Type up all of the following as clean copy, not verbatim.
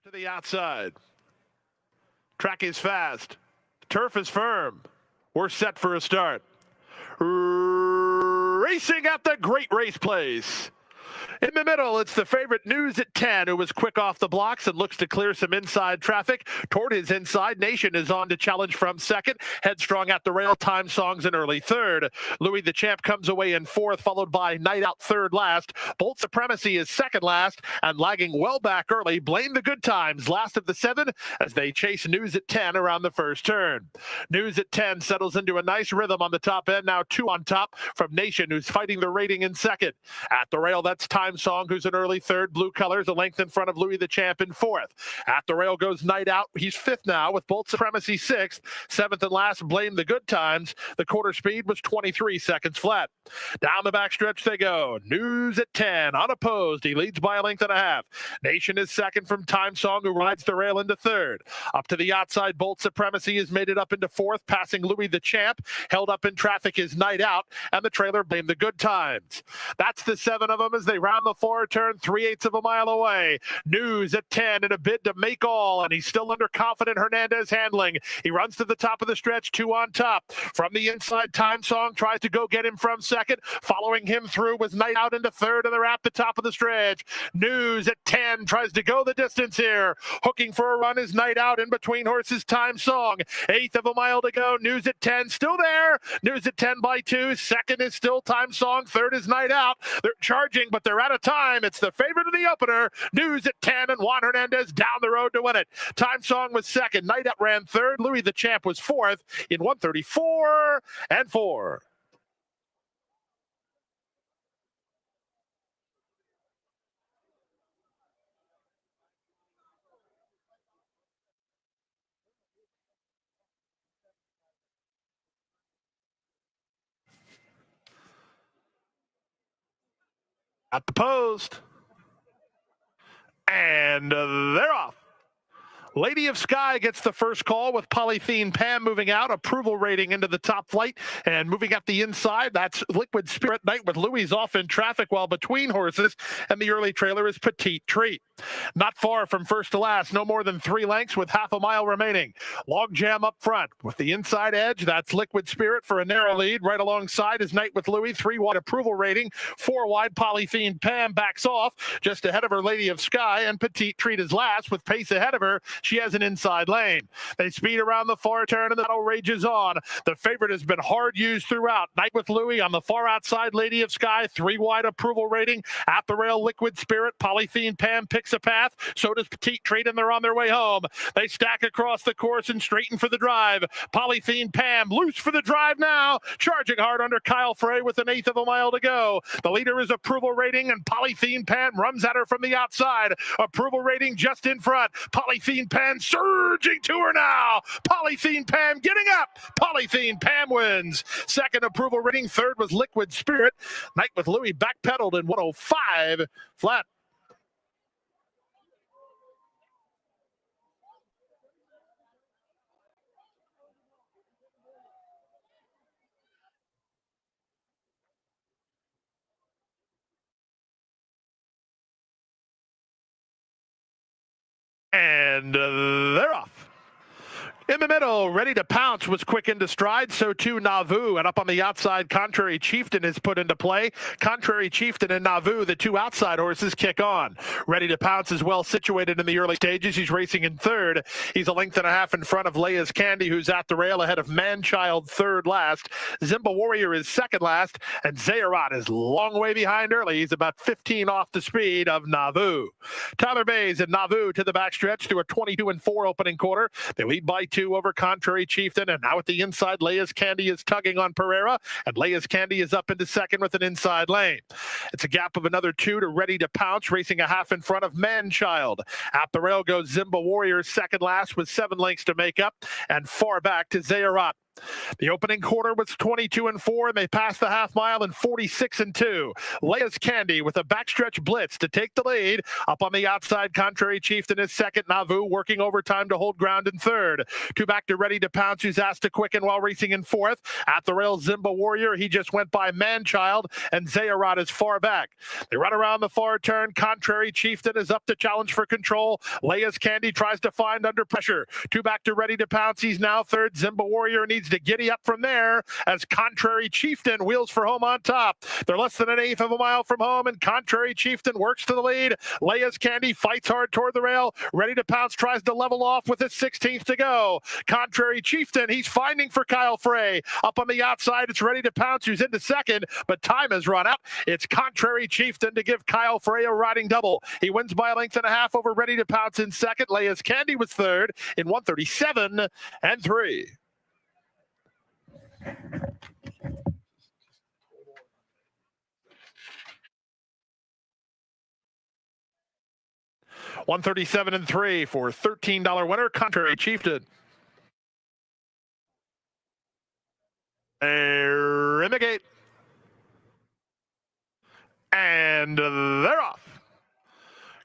To the outside. Track is fast. Turf is firm. We're set for a start. Racing at the Great Race Place. In the middle, it's the favorite News at 10, who was quick off the blocks and looks to clear some inside traffic. Toward his inside, Nation is on to challenge from second. Headstrong at the rail, Time Song's in early third. Louis the Champ comes away in fourth, followed by Night Out third last. Bolt Supremacy is second last, and lagging well back early, Blame the Good Times, last of the seven, as they chase News at 10 around the first turn. News at 10 settles into a nice rhythm on the top end, now two on top from Nation, who's fighting the rating in second. At the rail, that's Time Song, who's in early third. Blue colors, a length in front of Louis the Champ in fourth. At the rail goes Night Out. He's fifth now, with Bolt Supremacy sixth. Seventh and last, Blame the Good Times. The quarter speed was 23 seconds flat. Down the backstretch they go. News at 10, unopposed. He leads by a length and a half. Nation is second from Time Song, who rides the rail into third. Up to the outside, Bolt Supremacy has made it up into fourth, passing Louis the Champ. Held up in traffic is Night Out, and the trailer Blame the Good Times. That's the seven of them as they round the four turn 3/8 of a mile away. News at 10 in a bid to make all, and he's still under confident Hernandez handling. He runs to the top of the stretch, two on top. From the inside, Time Song tries to go get him from second. Following him through was Night Out into third, and they're at the top of the stretch. News at 10 tries to go the distance here. Hooking for a run is Night Out in between horses, Time Song. 1/8 of a mile to go. News at 10 still there. News at 10 by 2. Second is still Time Song. Third is Night Out. They're charging, but they're out of time. It's the favorite of the opener. News at 10 and Juan Hernandez down the road to win it. Time Song was second. Night Out ran third. Louis the Champ was fourth in 1:34 and 4. At the post. And they're off. Lady of Sky gets the first call with Polythene Pam moving out. Approval rating into the top flight and moving up the inside. That's Liquid Spirit Night with Louis off in traffic while between horses. And the early trailer is Petite Treat. Not far from first to last, no more than 3 lengths with half a mile remaining. Log Jam up front with the inside edge. That's Liquid Spirit for a narrow lead. Right alongside is Night with Louis. 3 wide approval rating. 4 wide Polythene Pam backs off just ahead of her Lady of Sky. And Petite Treat is last with pace ahead of her. She has an inside lane. They speed around the far turn and the battle rages on. The favorite has been hard used throughout. Night with Louis on the far outside, Lady of Sky, 3 wide approval rating. At the rail, Liquid Spirit. Polythene Pam picks a path. So does Petite Treat, and they're on their way home. They stack across the course and straighten for the drive. Polythene Pam loose for the drive now. Charging hard under Kyle Frey with 1/8 of a mile to go. The leader is approval rating, and Polythene Pam runs at her from the outside. Approval rating just in front. Polythene Pam surging to her now. Polythene Pam getting up. Polythene Pam wins. Second approval rating. Third was Liquid Spirit. Night with Louis backpedaled in 105 flat. And they're off. In the middle, Ready to Pounce was quick into stride, so too Nauvoo. And up on the outside, Contrary Chieftain is put into play. Contrary Chieftain and Nauvoo, the 2 outside horses, kick on. Ready to Pounce is well situated in the early stages. He's racing in third. He's a length and a half in front of Leia's Candy, who's at the rail ahead of Manchild third last. Zimba Warrior is second last, and Zayarat is long way behind early. He's about 15 off the speed of Nauvoo. Tyler Bays and Nauvoo to the backstretch through a 22 and 4 opening quarter. They lead by 2 over Contrary Chieftain, and now at the inside, Leia's Candy is tugging on Pereira, and Leia's Candy is up into second with an inside lane. It's a gap of another 2 to Ready to Pounce, racing a half in front of Manchild. At the rail goes Zimba Warrior second last with 7 lengths to make up, and far back to Zayarat. The opening quarter was 22-4, and they passed the half mile in 46-2. Leia's Candy with a backstretch blitz to take the lead. Up on the outside, Contrary Chieftain is second. Nauvoo working overtime to hold ground in third. Two back to Ready to Pounce, who's asked to quicken while racing in fourth. At the rail, Zimba Warrior. He just went by Manchild, and Zayarad is far back. They run around the far turn. Contrary Chieftain is up to challenge for control. Leia's Candy tries to find under pressure. Two back to Ready to Pounce. He's now third. Zimba Warrior needs to giddy up from there as Contrary Chieftain wheels for home on top. They're less than an eighth of a mile from home, and Contrary Chieftain works to the lead. Leia's Candy fights hard toward the rail. Ready to Pounce tries to level off with his 16th to go. Contrary Chieftain, he's finding for Kyle Frey. Up on the outside, it's Ready to Pounce, who's into second, but time has run out. It's Contrary Chieftain to give Kyle Frey a riding double. He wins by a length and a half over Ready to Pounce in second. Leia's Candy was third in 1:37.3. $137.3 for $13 winner, Contrary Chieftain. Remigate. And they're off.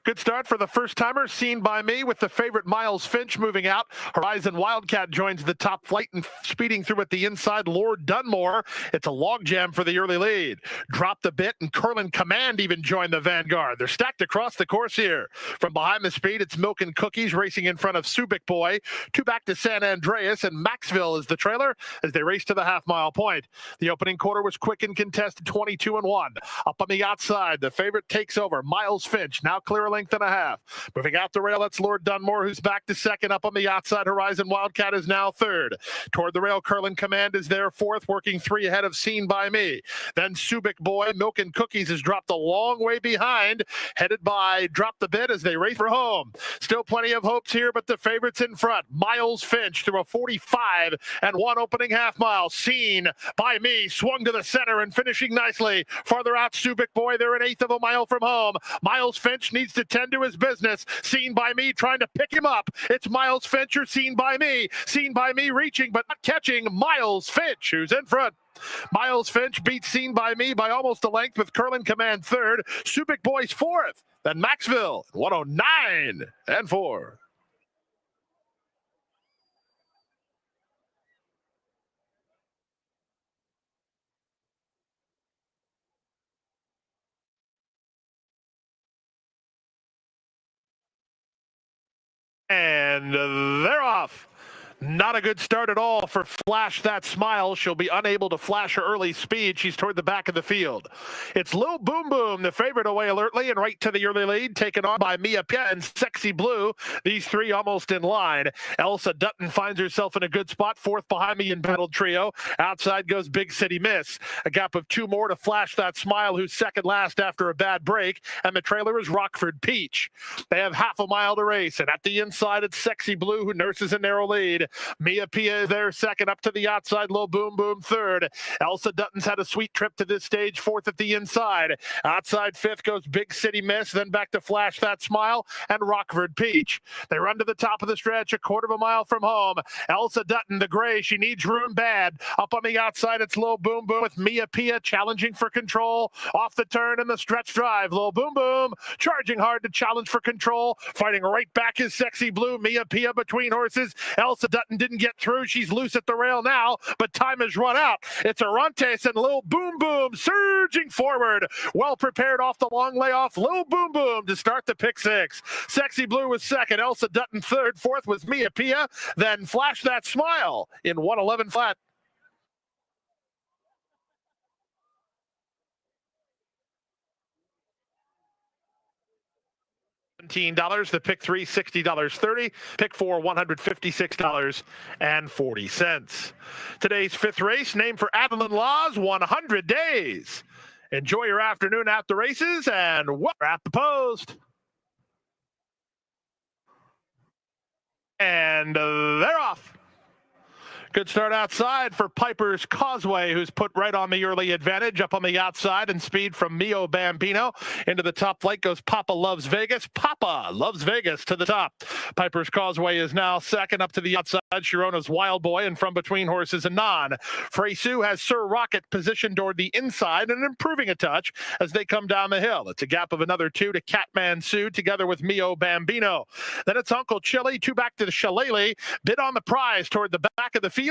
Good start for the first-timer, seen by me, with the favorite Miles Finch moving out. Horizon Wildcat joins the top flight and speeding through at the inside. Lord Dunmore, it's a logjam for the early lead. Drop the bit, and Curlin Command even joined the vanguard. They're stacked across the course here. From behind the speed, it's Milk and Cookies racing in front of Subic Boy. Two back to San Andreas, and Maxville is the trailer as they race to the half-mile point. The opening quarter was quick and contested, 22-1. Up on the outside, the favorite takes over. Miles Finch, now clear length and a half. Moving out the rail, that's Lord Dunmore, who's back to second. Up on the outside, Horizon Wildcat is now third. Toward the rail, Curlin Command is there fourth, working three ahead of Seen by Me. Then Subic Boy, Milk and Cookies has dropped a long way behind, headed by Drop the Bit as they race for home. Still plenty of hopes here, but the favorites in front. Miles Finch through a 45-1 opening half mile. Seen by Me swung to the center and finishing nicely. Farther out, Subic Boy, they're an eighth of a mile from home. Miles Finch needs to tend to his business. Seen by Me trying to pick him up. It's Miles Finch or Seen by Me. Seen by Me reaching but not catching Miles Finch, who's in front. Miles Finch beats Seen by Me by almost a length with Curlin Command third. Subic Boy's fourth. Then Maxville, 109.4. And they're off. Not a good start at all for Flash That Smile. She'll be unable to flash her early speed. She's toward the back of the field. It's Lil Boom Boom, the favorite, away alertly and right to the early lead, taken on by Mia Pia and Sexy Blue. These three almost in line. Elsa Dutton finds herself in a good spot, fourth behind me in battle trio. Outside goes Big City Miss. A gap of two more to Flash That Smile, who's second last after a bad break. And the trailer is Rockford Peach. They have half a mile to race. And at the inside, it's Sexy Blue, who nurses a narrow lead. Mia Pia is there second. Up to the outside, Lil Boom Boom third. Elsa Dutton's had a sweet trip to this stage, fourth at the inside. Outside fifth goes Big City Miss, then back to Flash That Smile and Rockford Peach. They run to the top of the stretch, a quarter of a mile from home. Elsa Dutton, the gray, she needs room bad. Up on the outside, it's Lil Boom Boom with Mia Pia challenging for control. Off the turn in the stretch drive, Lil Boom Boom charging hard to challenge for control. Fighting right back is Sexy Blue. Mia Pia between horses. Elsa Dutton didn't get through. She's loose at the rail now, but time has run out. It's Arantes and Lil Boom Boom surging forward. Well prepared off the long layoff. Lil Boom Boom to start the pick six. Sexy Blue was second. Elsa Dutton third. Fourth was Mia Pia. Then Flash That Smile in 111 flat. $17. The pick three, $60.30. Pick four, $156.40. Today's fifth race, named for Adeline Law's 100 Days. Enjoy your afternoon at the races, and we're at the post. And they're off. Good start outside for Piper's Causeway, who's put right on the early advantage. Up on the outside and speed from Mio Bambino. Into the top flight goes Papa Loves Vegas. Papa Loves Vegas to the top. Piper's Causeway is now second. Up to the outside, Shirona's Wild Boy, and from between horses Anon. Freysu has Sir Rocket positioned toward the inside and improving a touch as they come down the hill. It's a gap of another 2 to Catman Sue together with Mio Bambino. Then it's Uncle Chili, 2 back to the Shillelagh. Bid on the prize toward the back of the field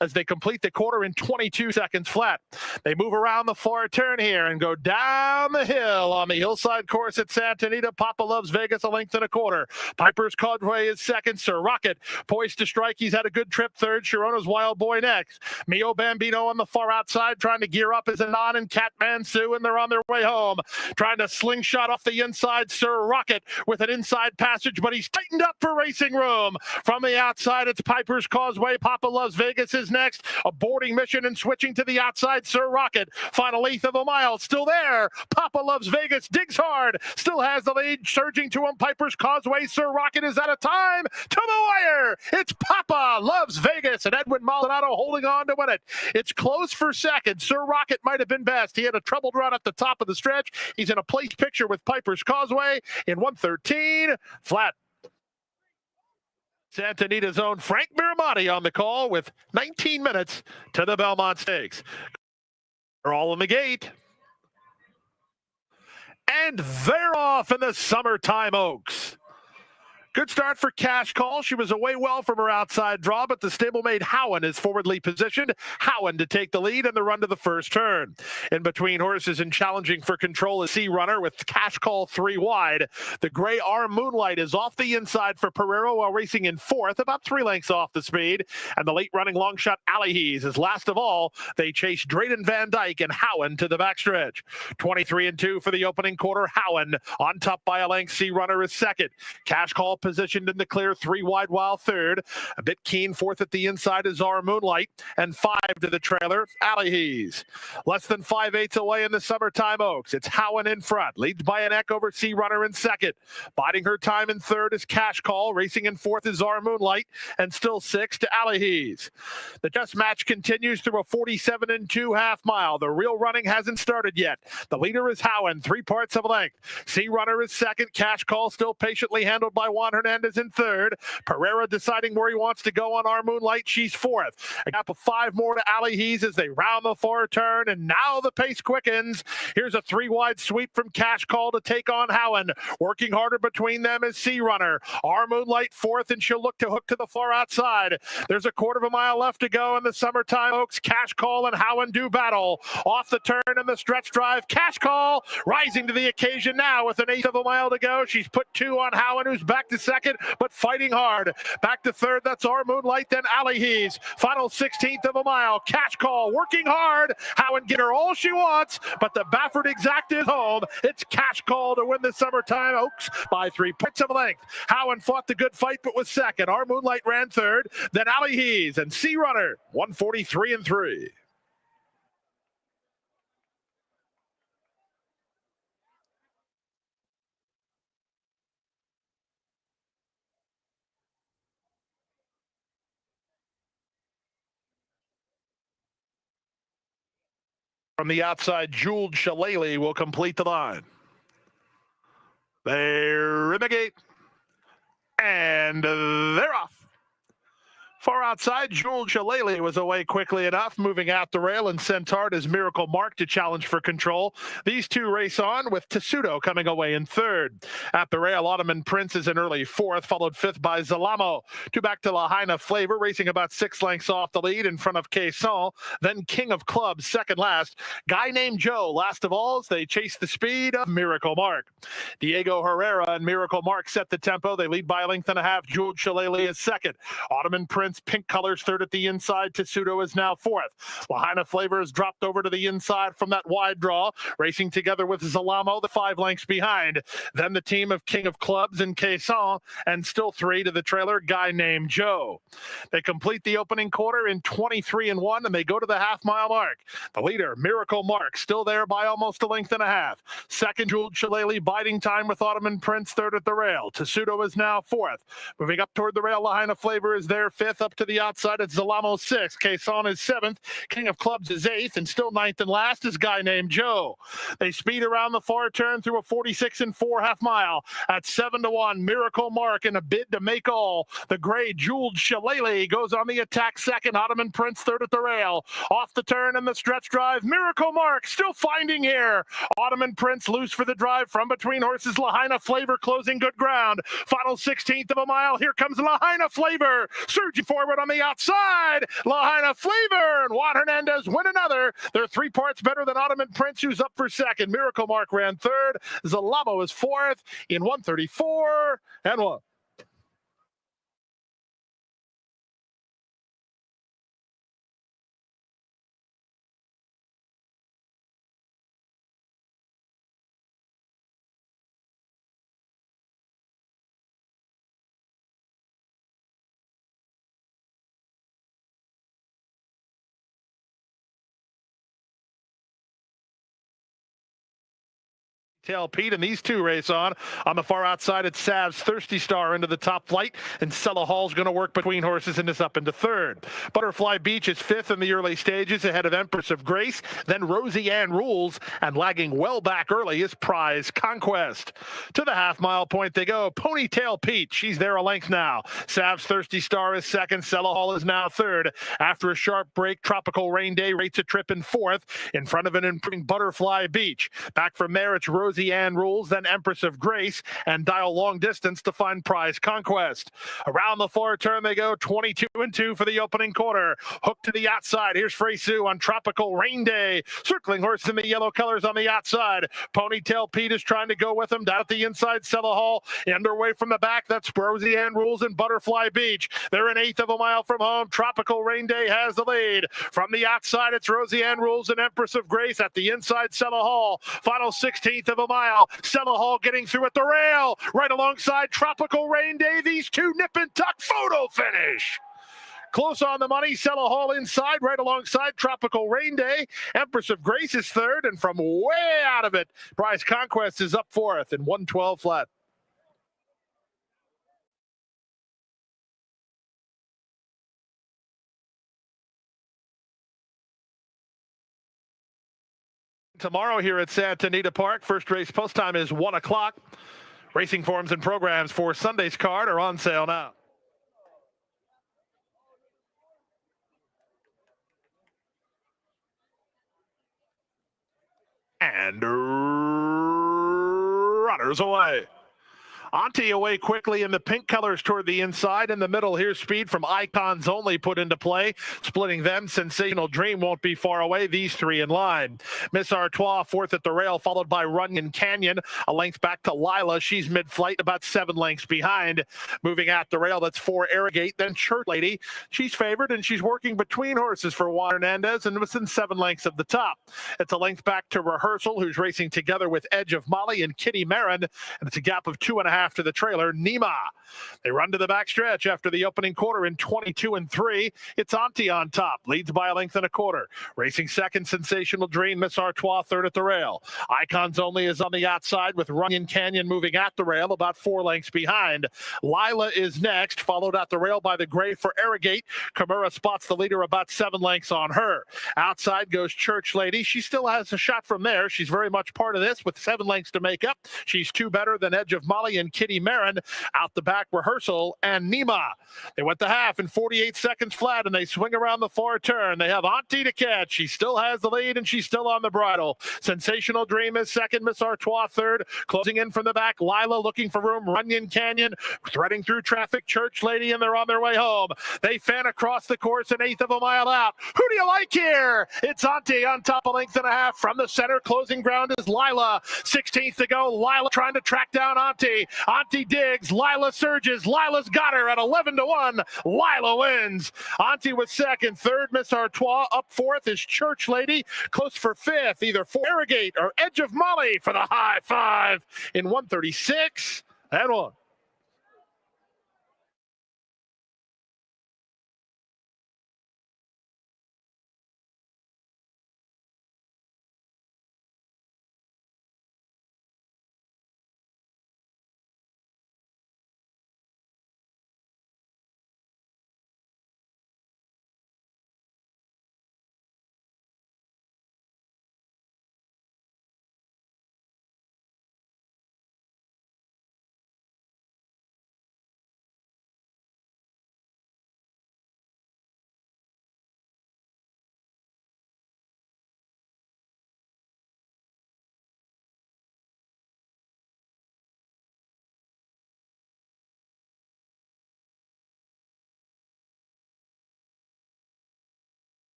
as they complete the quarter in 22 seconds flat. They move around the far turn here and go down the hill on the hillside course at Santa Anita. Papa Loves Vegas, a length and a quarter. Piper's Causeway is second. Sir Rocket poised to strike. He's had a good trip third. Shirona's Wild Boy next. Mio Bambino on the far outside trying to gear up as Anon and Catman Sue, and they're on their way home. Trying to slingshot off the inside. Sir Rocket with an inside passage, but he's tightened up for racing room. From the outside, it's Piper's Causeway. Papa Loves Vegas is next. A boarding mission and switching to the outside. Sir Rocket, final eighth of a mile, still there. Papa Loves Vegas digs hard, still has the lead, surging to him. Piper's Causeway. Sir Rocket is out of time to the wire. It's Papa Loves Vegas, and Edwin Maldonado holding on to win it. It's close for second. Sir Rocket might have been best. He had a troubled run at the top of the stretch. He's in a place picture with Piper's Causeway in 1:13 flat. Santa Anita's own Frank Miramonte on the call with 19 minutes to the Belmont Stakes. They're all in the gate. And they're off in the Summertime Oaks. Good start for Cash Call. She was away well from her outside draw, but the stablemate Howen is forwardly positioned. Howen to take the lead and the run to the first turn. In between horses and challenging for control is Sea Runner with Cash Call 3 wide. The gray Arm Moonlight is off the inside for Pereira while racing in fourth, about 3 lengths off the speed. And the late running long shot Alleyhees is last of all. They chase Drayden Van Dyke and Howen to the backstretch. 23-2 for the opening quarter. Howen on top by a length. Sea Runner is second. Cash Call positioned in the clear, 3 wide while third. A bit keen fourth at the inside is Our Moonlight, and 5 to the trailer, Alleyhees. Less than 5/8 away in the Summertime Oaks. It's Howen in front, leads by a neck over Sea Runner in second. Biding her time in third is Cash Call. Racing in fourth is Our Moonlight, and still 6 to Alleyhees. The test match continues through a 47-2 half mile. The real running hasn't started yet. The leader is Howen, 3 parts of a length. Sea Runner is second. Cash Call still patiently handled by Juan Hernandez in third. Pereira deciding where he wants to go on Our Moonlight. She's fourth. A gap of 5 more to Alleyhees as they round the far turn, and now the pace quickens. Here's a 3 wide sweep from Cash Call to take on Howen. Working harder between them is Sea Runner. Our Moonlight fourth, and she'll look to hook to the far outside. There's a quarter of a mile left to go in the Summertime Oaks. Cash Call and Howen do battle. Off the turn and the stretch drive. Cash Call rising to the occasion now with an eighth of a mile to go. She's put 2 on Howen, who's back to second, but fighting hard. Back to third, that's Our Moonlight, then Alleyhees. Final 16th of a mile. Cash Call working hard. Howen get her all she wants, but the Baffert Exact is home. It's Cash Call to win the Summertime Oaks by 3 points of length. Howen fought the good fight, but was second. Our Moonlight ran third, then Alleyhees and Sea Runner, 143-3. From the outside, Jeweled Shillelagh will complete the line. They're in the gate, and they're off. Far outside, Jeweled Shillelagh was away quickly enough, moving out the rail, and Centaur is Miracle Mark to challenge for control. These two race on, with Tessuto coming away in third. At the rail, Ottoman Prince is in early fourth, followed fifth by Zalamo. 2 back to Lahaina Flavor, racing about 6 lengths off the lead in front of Quezon. Then King of Clubs, second last. Guy Named Joe, last of all, as they chase the speed of Miracle Mark. Diego Herrera and Miracle Mark set the tempo. They lead by a length and a half. Jeweled Shillelagh is second. Ottoman Prince, pink colors, third at the inside. Tessuto is now fourth. Lahaina Flavor has dropped over to the inside from that wide draw, racing together with Zalamo, the 5 lengths behind. Then the team of King of Clubs and Quezon, and still 3 to the trailer, Guy Named Joe. They complete the opening quarter in 23-1, and they go to the half-mile mark. The leader, Miracle Mark, still there by almost a length and a half. Second, Jeweled Shillelagh, biding time with Ottoman Prince, third at the rail. Tessuto is now fourth. Moving up toward the rail, Lahaina Flavor is there fifth. up to the outside. It's Zalamo 6th. Quezon is 7th. King of Clubs is 8th. And still 9th and last is Guy Named Joe. They speed around the far turn through a 46 and 4 half mile at 7-1. Miracle Mark in a bid to make all. The gray Jeweled Shillelagh goes on the attack second. Ottoman Prince third at the rail. Off the turn and the stretch drive. Miracle Mark still finding here. Ottoman Prince loose for the drive from between horses. Lahaina Flavor closing good ground. Final 16th of a mile. Here comes Lahaina Flavor. Surging forward on the outside. Lahaina Flavor and Juan Hernandez win another. They're 3 parts better than Ottoman Prince, who's up for second. Miracle Mark ran third. Zalamo is 4th in 1:34 and 1. Tail Pete, and these two race on. On the far outside, it's Sav's Thirsty Star into the top flight, and Sella Hall's going to work between horses and is up into third. Butterfly Beach is 5th in the early stages, ahead of Empress of Grace. Then Rosie Ann Rules, and lagging well back early is Prize Conquest. To the half-mile point they go. Ponytail Pete, she's there a length now. Sav's Thirsty Star is 2nd. Sella Hall is now 3rd. After a sharp break, Tropical Rain Day rates a trip in 4th, in front of an improving Butterfly Beach. Back from there, it's Rosie Ann Rules, then Empress of Grace, and Dial Long Distance to find Prize Conquest. Around the far turn they go, 22 and 2 for the opening quarter. Hook to the outside. Here's Freysu on Tropical Rain Day. Circling horse in the yellow colors on the outside. Ponytail Pete is trying to go with him. Down at the inside, Sella Hall. Underway from the back, that's Rosie Ann Rules and Butterfly Beach. They're an 1/8 of a mile from home. Tropical Rain Day has the lead. From the outside, it's Rosie Ann Rules and Empress of Grace. At the inside, Sella Hall. Final 16th of a mile. Sella Hall getting through at the rail. Right alongside Tropical Rain Day. These two nip and tuck photo finish. Close on the money. Sella Hall inside, right alongside Tropical Rain Day. Empress of Grace is 3rd, and from way out of it, Prize Conquest is up 4th in 1:12 flat. Tomorrow here at Santa Anita Park, first race post time is 1 o'clock. Racing forms and programs for Sunday's card are on sale now. And runners away. Auntie away quickly in the pink colors toward the inside. In the middle, here's speed from Icons Only put into play. Splitting them, Sensational Dream won't be far away. These 3 in line. Miss Artois 4th at the rail, followed by Runyon Canyon. A length back to Lila. She's mid-flight, about 7 lengths behind. Moving at the rail, that's 4 Arrogate. Then Church Lady. She's favored, and she's working between horses for Juan Hernandez and within 7 lengths of the top. It's a length back to Rehearsal, who's racing together with Edge of Molly and Kitty Marin. And it's a gap of 2.5 to the trailer, Nima. They run to the back stretch after the opening quarter in 22 and 3. It's Auntie on top, leads by a length and a quarter. Racing second, Sensational Dream. Miss Artois 3rd at the rail. Icons Only is on the outside with Runyon Canyon moving at the rail, about 4 lengths behind. Lila is next, followed at the rail by the gray for Arrogate. Kimura spots the leader, about 7 lengths on her. Outside goes Church Lady. She still has a shot from there. She's very much part of this with 7 lengths to make up. She's 2 better than Edge of Molly and Kitty Marin. Out the back, Rehearsal and Nima. They went the half in 48 seconds flat, and they swing around the far turn. They have Auntie to catch. She still has the lead, and she's still on the bridle. Sensational Dream is 2nd. Miss Artois 3rd. Closing in from the back, Lila looking for room. Runyon Canyon threading through traffic. Church Lady, and they're on their way home. They fan across the course an 1/8 of a mile out. Who do you like here? It's Auntie on top, a length and a half from the center. Closing ground is Lila. 16th to go. Lila trying to track down Auntie. Auntie digs. Lila surges. Lila's got her at 11-1. Lila wins. Auntie was 2nd. 3rd, Miss Artois. Up 4th is Church Lady. Close for 5th, either for Arrogate or Edge of Molly for the high 5 in 1:36 and 1.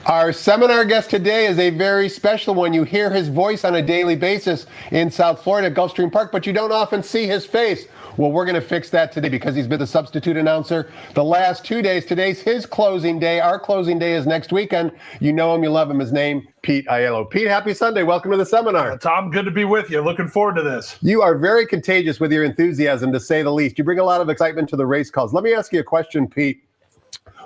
Our seminar guest today is a very special one. You hear his voice on a daily basis in South Florida at Gulfstream Park, but you don't often see his face. Well, we're going to fix that today because he's been the substitute announcer the last 2 days. Today's his closing day. Our closing day is next weekend. You know him, you love him. His name, Pete Aiello. Pete, happy Sunday. Welcome to the seminar. Tom, good to be with you. Looking forward to this. You are very contagious with your enthusiasm, to say the least. You bring a lot of excitement to the race calls. Let me ask you a question, Pete.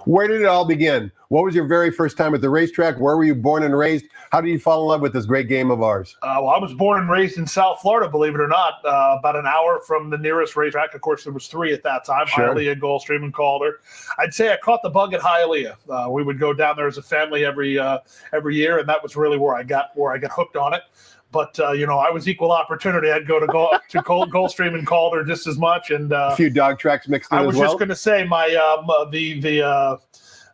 Where did it all begin? What was your very first time at the racetrack? Where were you born and raised? How did you fall in love with this great game of ours? Well, I was born and raised in South Florida, believe it or not, about an hour from the nearest racetrack. Of course, there was three at that time, Sure. Aiello, Gulfstream, and Calder. I'd say I caught the bug at Aiello. We would go down there as a family every year, and that was really where I got hooked on it. But, I was equal opportunity. I'd go to Gulfstream and Calder just as much. And a few dog tracks mixed in as well. I was just going to say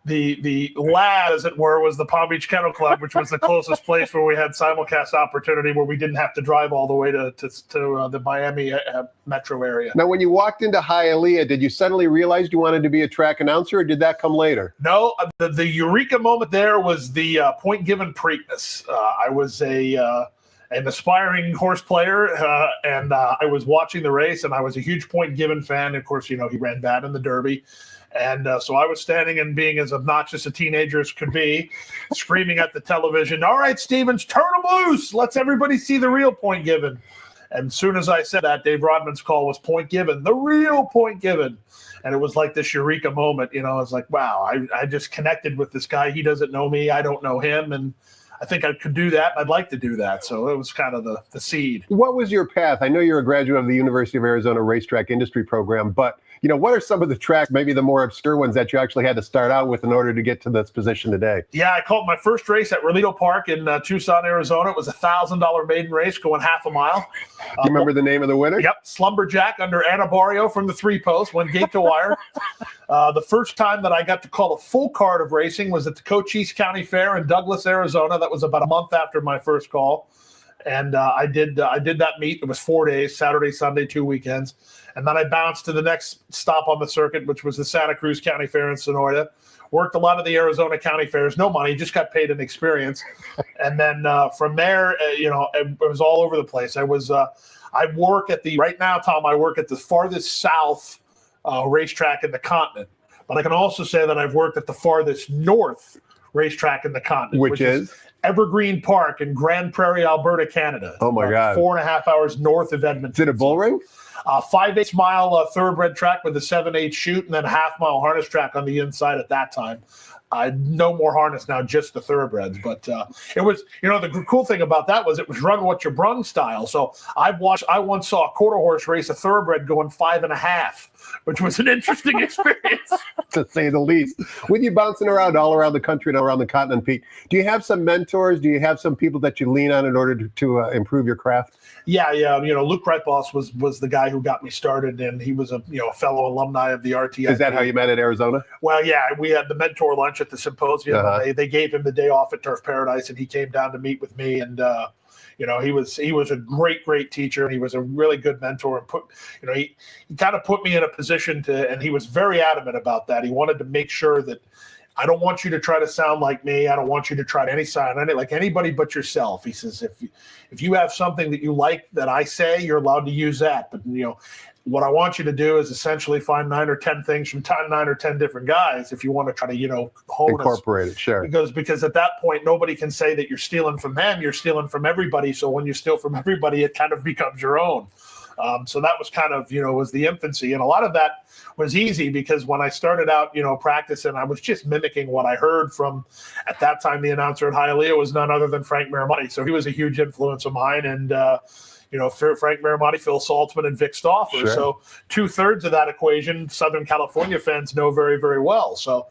the lab, as it were, was the Palm Beach Kennel Club, which was the closest place where we had simulcast opportunity, where we didn't have to drive all the way to the Miami metro area. Now, when you walked into Hialeah, did you suddenly realize you wanted to be a track announcer, or did that come later? No, the eureka moment there was the Point Given Preakness. I was an aspiring horse player, and I was watching the race, and I was a huge Point Given fan. Of course, he ran bad in the Derby. And so I was standing and being as obnoxious a teenager as could be, screaming at the television, "All right, Stevens, turn him loose. Let's everybody see the real Point Given." And as soon as I said that, Dave Rodman's call was Point Given, the real Point Given. And it was like this eureka moment. I was like, wow, I just connected with this guy. He doesn't know me. I don't know him. And I think I could do that. I'd like to do that. So it was kind of the seed. What was your path? I know you're a graduate of the University of Arizona Racetrack Industry Program, but what are some of the tracks, maybe the more obscure ones, that you actually had to start out with in order to get to this position today? Yeah, I called my first race at Relito Park in Tucson, Arizona. It was a $1,000 maiden race going half a mile. You remember the name of the winner? Yep, Slumberjack under Anna Barrio from the 3-post, went gate to wire. The first time that I got to call a full card of racing was at the Cochise County Fair in Douglas, Arizona. That was about a month after my first call. And I did that meet. It was 4 days, Saturday, Sunday, 2 weekends. And then I bounced to the next stop on the circuit, which was the Santa Cruz County Fair in Sonora. Worked a lot of the Arizona County Fairs. No money, just got paid in experience. And then from there, it was all over the place. I work at right now, Tom, I work at the farthest south racetrack in the continent. But I can also say that I've worked at the farthest north racetrack in the continent. Which is? Evergreen Park in Grand Prairie, Alberta, Canada. Oh, my God. 4.5 hours north of Edmonton. Is it a bull ring? 5/8 mile thoroughbred track with a 7/8 chute, and then a half-mile harness track on the inside at that time. No more harness now, just the thoroughbreds. But it was, the cool thing about that was it was run what you brung style. So I once saw a quarter horse race a thoroughbred going 5.5, which was an interesting experience, to say the least. With you bouncing around all around the country and all around the continent, Pete, do you have some mentors? Do you have some people that you lean on in order to improve your craft? Yeah. Luke Wrightboss was the guy who got me started, and he was a fellow alumni of the RTI. Is that how you met at Arizona? Well, yeah, we had the mentor lunch at the symposium. Uh-huh. They gave him the day off at Turf Paradise, and he came down to meet with me. And he was a great teacher, and he was a really good mentor. And he kind of put me in a position and he was very adamant about that. He wanted to make sure that I don't want you to try to sound like me. I don't want you to try to sound like anybody but yourself. He says, if you have something that you like that I say, you're allowed to use that. But, what I want you to do is essentially find 9 or 10 things from 9 or 10 different guys if you want to try to, hone incorporate it, sure. Because at that point, nobody can say that you're stealing from them. You're stealing from everybody. So when you steal from everybody, it kind of becomes your own. So that was kind of, was the infancy. And a lot of that was easy because when I started out, practicing, I was just mimicking what I heard from, at that time, the announcer at Hialeah was none other than Frank Maramati. So he was a huge influence of mine. And, Frank Maramati, Phil Saltzman, and Vic Stauffer. Sure. So 2/3 of that equation, Southern California fans know very, very well. So,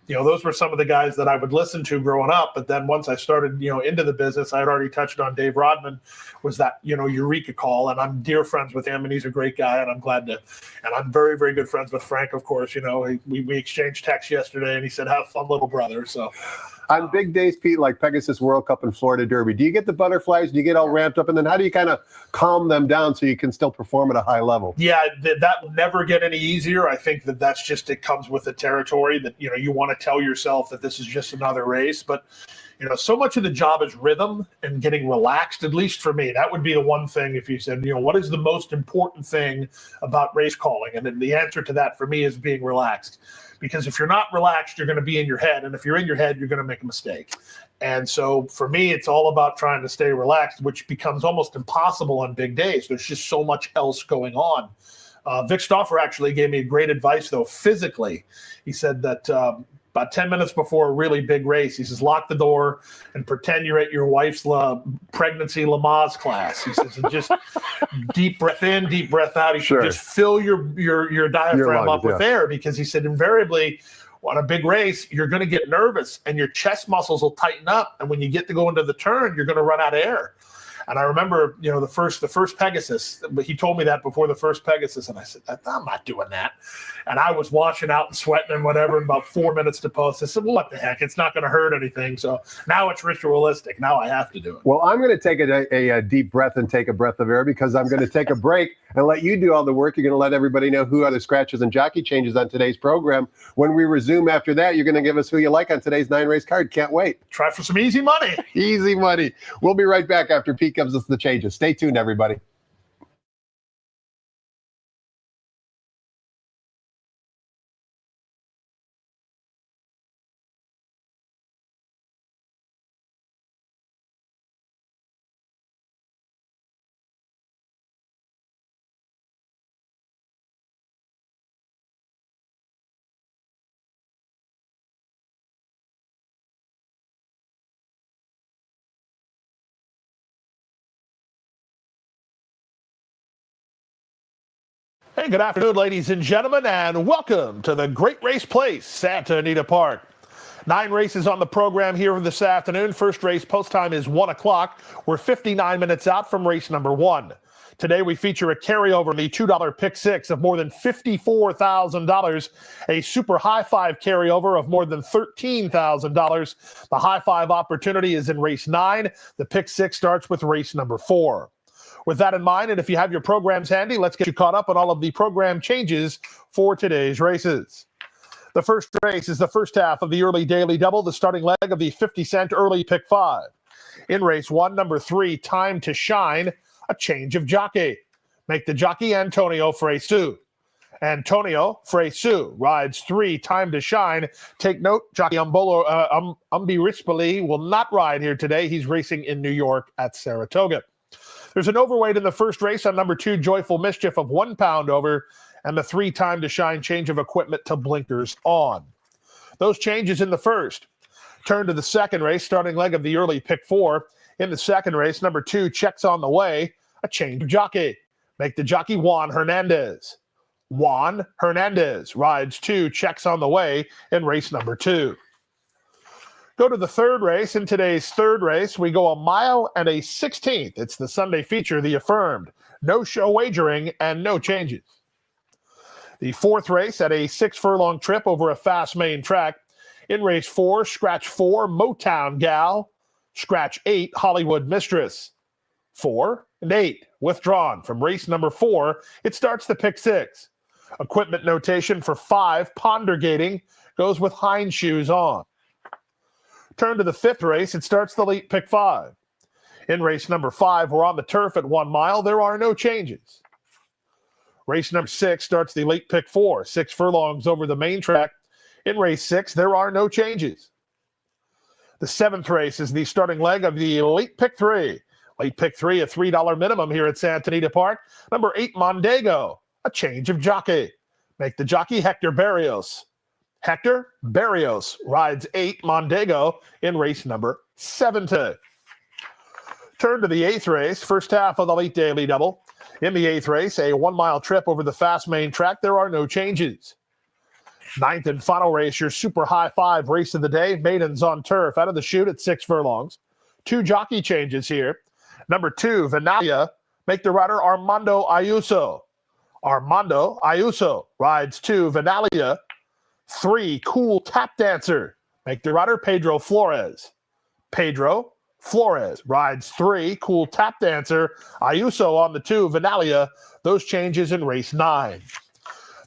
those were some of the guys that I would listen to growing up. But then once I started, into the business, I had already touched on Dave Rodman, was that, eureka call. And I'm dear friends with him, and he's a great guy. And I'm glad to, and I'm very, very good friends with Frank, of course. We exchanged texts yesterday, and he said, "Have fun, little brother." So On big days, Pete, like Pegasus World Cup and Florida Derby, do you get the butterflies? Do you get all ramped up? And then how do you kind of calm them down so you can still perform at a high level? Yeah, that will never get any easier. I think that's just, it comes with the territory that, you want to tell yourself that this is just another race. But, so much of the job is rhythm and getting relaxed, at least for me. That would be the one thing if you said, what is the most important thing about race calling? And then the answer to that for me is being relaxed. Because if you're not relaxed, you're going to be in your head. And if you're in your head, you're going to make a mistake. And so for me, it's all about trying to stay relaxed, which becomes almost impossible on big days. There's just so much else going on. Vic Stauffer actually gave me great advice, though, physically. He said that about 10 minutes before a really big race, he says, lock the door and pretend you're at your wife's pregnancy Lamaze class. He says, and just deep breath in, deep breath out. He said, just fill your diaphragm up with air, because he said, invariably, on a big race, you're going to get nervous and your chest muscles will tighten up. And when you get to go into the turn, you're going to run out of air. And I remember, the first Pegasus, but he told me that before the first Pegasus. And I said, I'm not doing that. And I was washing out and sweating and whatever, in about 4 minutes to post. I said, well, what the heck? It's not going to hurt anything. So now it's ritualistic. Now I have to do it. Well, I'm going to take a deep breath and take a breath of air, because I'm going to take a break and let you do all the work. You're going to let everybody know who are the scratches and jockey changes on today's program. When we resume after that, you're going to give us who you like on today's 9-race card. Can't wait. Try for some easy money. Easy money. We'll be right back after Pete gives us the changes. Stay tuned, everybody. Hey, good afternoon, ladies and gentlemen, and welcome to the Great Race Place, Santa Anita Park. 9 races on the program here this afternoon. First race post time is 1 o'clock. We're 59 minutes out from race number 1. Today we feature a carryover in the $2 pick six of more than $54,000, a super high five carryover of more than $13,000. The high five opportunity is in race 9. The pick six starts with race number 4. With that in mind, and if you have your programs handy, let's get you caught up on all of the program changes for today's races. The first race is the first half of the early daily double, the starting leg of the 50-cent early pick 5. In race 1, number 3, Time to Shine, a change of jockey. Make the jockey Antonio Fresu. Antonio Fresu rides 3, Time to Shine. Take note, jockey Umbi Rispoli will not ride here today. He's racing in New York at Saratoga. There's an overweight in the first race on number 2, Joyful Mischief, of 1 pound over, and the 3, Time to Shine change of equipment to blinkers on. Those changes in the first. Turn to the second race, starting leg of the early pick 4. In the second race, number 2, Checks on the Way, a change of jockey. Make the jockey Juan Hernandez. Juan Hernandez rides 2, Checks on the Way in race number 2. Go to the third race. In today's third race, we go 1 mile and a 16th. It's the Sunday feature, the Affirmed. No show wagering and no changes. The fourth race at a 6-furlong trip over a fast main track. In race 4, scratch 4, Motown Gal. Scratch 8, Hollywood Mistress. 4 and 8 withdrawn from race number 4. It starts the pick 6. Equipment notation for 5, Pondergating, goes with hind shoes on. Turn to the fifth race. It starts the late pick 5. In race number 5, we're on the turf at 1 mile. There are no changes. Race number 6 starts the late pick 4, 6 furlongs over the main track. In race 6, there are no changes. The 7th race is the starting leg of the late pick 3. Late pick 3, a $3 minimum here at Santa Anita Park. Number 8, Mondego, a change of jockey. Make the jockey Hector Barrios. Hector Barrios rides 8, Mondego, in race number 70. Turn to the 8th race, first half of the late daily double. In the 8th race, a 1-mile trip over the fast main track. There are no changes. 9th and final race, your super high 5 race of the day. Maidens on turf out of the chute at 6 furlongs. 2 jockey changes here. Number 2, Vanalia, make the rider Armando Ayuso. Armando Ayuso rides 2, Vanalia. 3, Cool Tap Dancer. Make the rider Pedro Flores. Pedro Flores rides 3. Cool tap dancer. Aiello on the 2. Vinalia. Those changes in race 9.